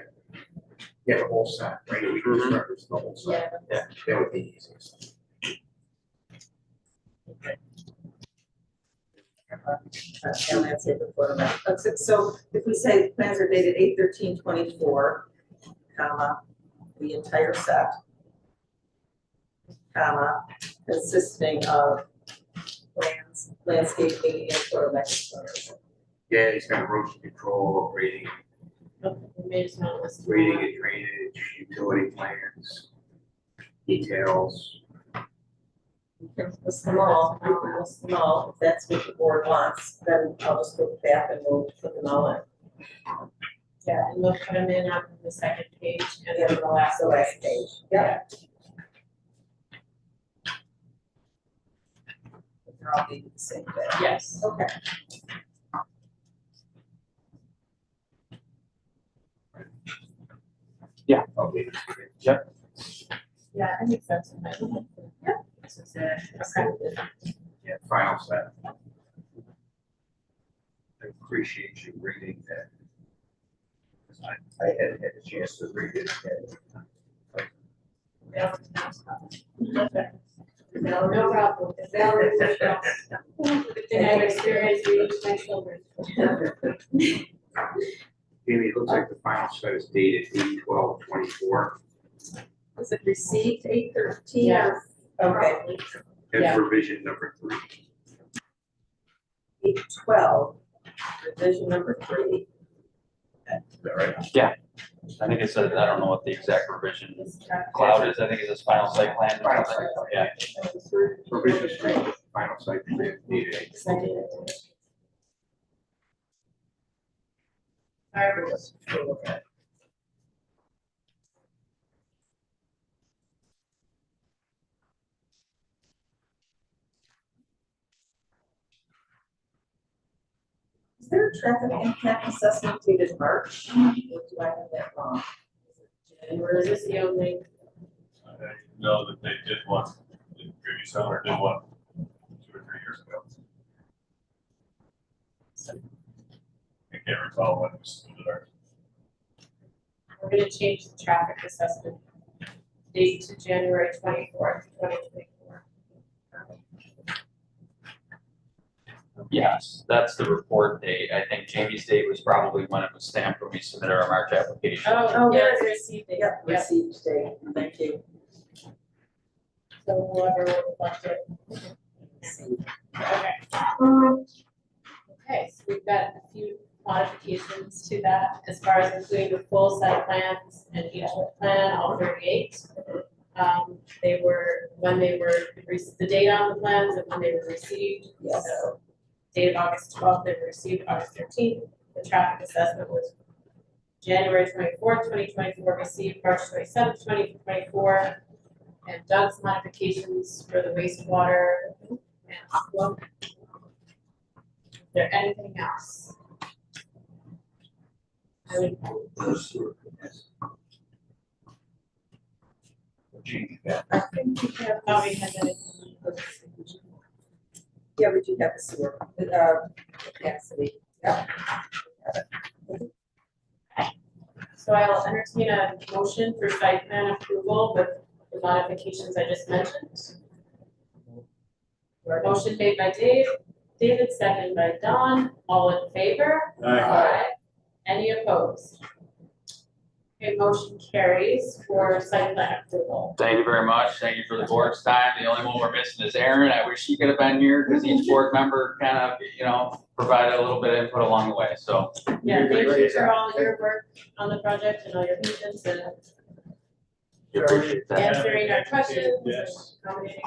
Yeah, the whole set, right? We can just reference the whole set. yeah. That would be easiest. And that's it before that. So if we say plans are dated 8/13/24, comma, the entire set, comma, consisting of landscaping and photometric plans. Yeah, he's got erosion control, grading, Okay, we may just not list them all. grading and drainage, utility plans, details. You can list them all, you can list them all, if that's what the board wants, then I'll just go back and we'll put them all in. Yeah, and we'll put them in on the second page and then the last. The last page, yeah. They're all dated the same day. Yes. Okay. Okay. Yeah, that makes sense. Yeah. This is it. Okay. Yeah, final set. I appreciate you reading that. I hadn't had a chance to read it yet. No problem. Good thing I've experienced reading my children. Amy, it looks like the final set is dated 8/12/24. Was it received 8/13? Yeah. Okay, Yeah. That's revision number 3. 8/12, revision number 3. Is that right? I think it says, I don't know what the exact revision cloud is, I think it's this final site plan or something, yeah. Revision 3, final site plan dated 8. Is there a traffic impact assessment dated March? Or do I have that wrong? And where is this the only? I know that they did one, the previous owner did one 2 or 3 years ago. I can't recall when it was submitted. We're gonna change the traffic assessment date to January 24th, 2024. Yes, that's the report date. I think Jamie's date was probably when it was stamped when we submitted our March application. Oh, Yeah, there it's it received date. Yep, Yep. received date, thank you. So whoever will reflect it. Okay. Okay, so we've got a few modifications to that as far as including the full set of plans and each plan, all 38. They were, when they were, the date on the plans and when they were received. Yes. So dated August 12th, they were received August 13th. The traffic assessment was January 24th, 2024, received March 27th, 2024. And Doug's modifications for the wastewater and flow. Is there anything else? I would, I think we have. oh, we had that. Yeah, we do have the sewer, capacity, yeah. So I'll entertain a motion for site plan approval with the modifications I just mentioned. Motion made by David, seconded by Don, all in favor? Aye. Any opposed? Okay, motion carries for site plan approval. Thank you very much. Thank you for the board's time. The only one we're missing is Aaron. I wish he could have been here because each board member kind of, provided a little bit of input along the way, so. Yeah, thank you for all your work on the project and all your patience and answering our questions. Yes. And accommodating.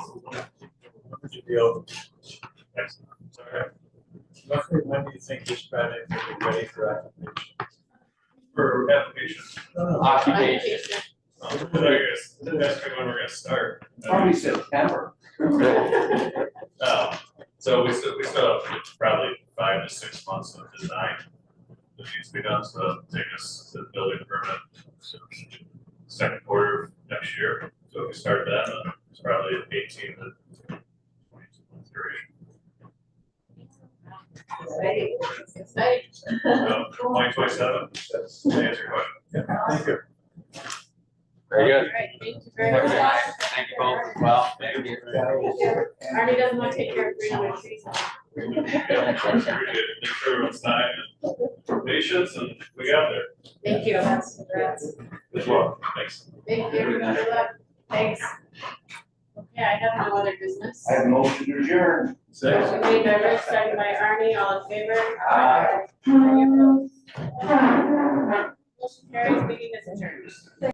Would you be able? Excellent. Sorry. Roughly when do you think this project will be ready for application? For application? Occupation. I guess, that's when we're gonna start. Probably September. So we still have probably 5 to 6 months of design that needs to be done, so that'll take us to the building permit. So second quarter of next year, so if we start that, then it's probably 18 to 22 months duration. Exciting. Exciting. 2027, that's to answer your question. Yeah, thank you. Very good. All right, thank you very Have a much. good night. Thank you both as well. Thank you. Arnie doesn't want to take care of 300 trees. Yeah, of course, appreciate it. Thanks for everyone's time and patience, and we got there. Thank you. Congrats. Good luck, thanks. Thank you. Good luck. Thanks. Okay, I have no other business. I have a motion to adjourn. Motion made by Rich, second by Arnie, all in favor? Aye. Any opposed? Motion carries, meeting is adjourned.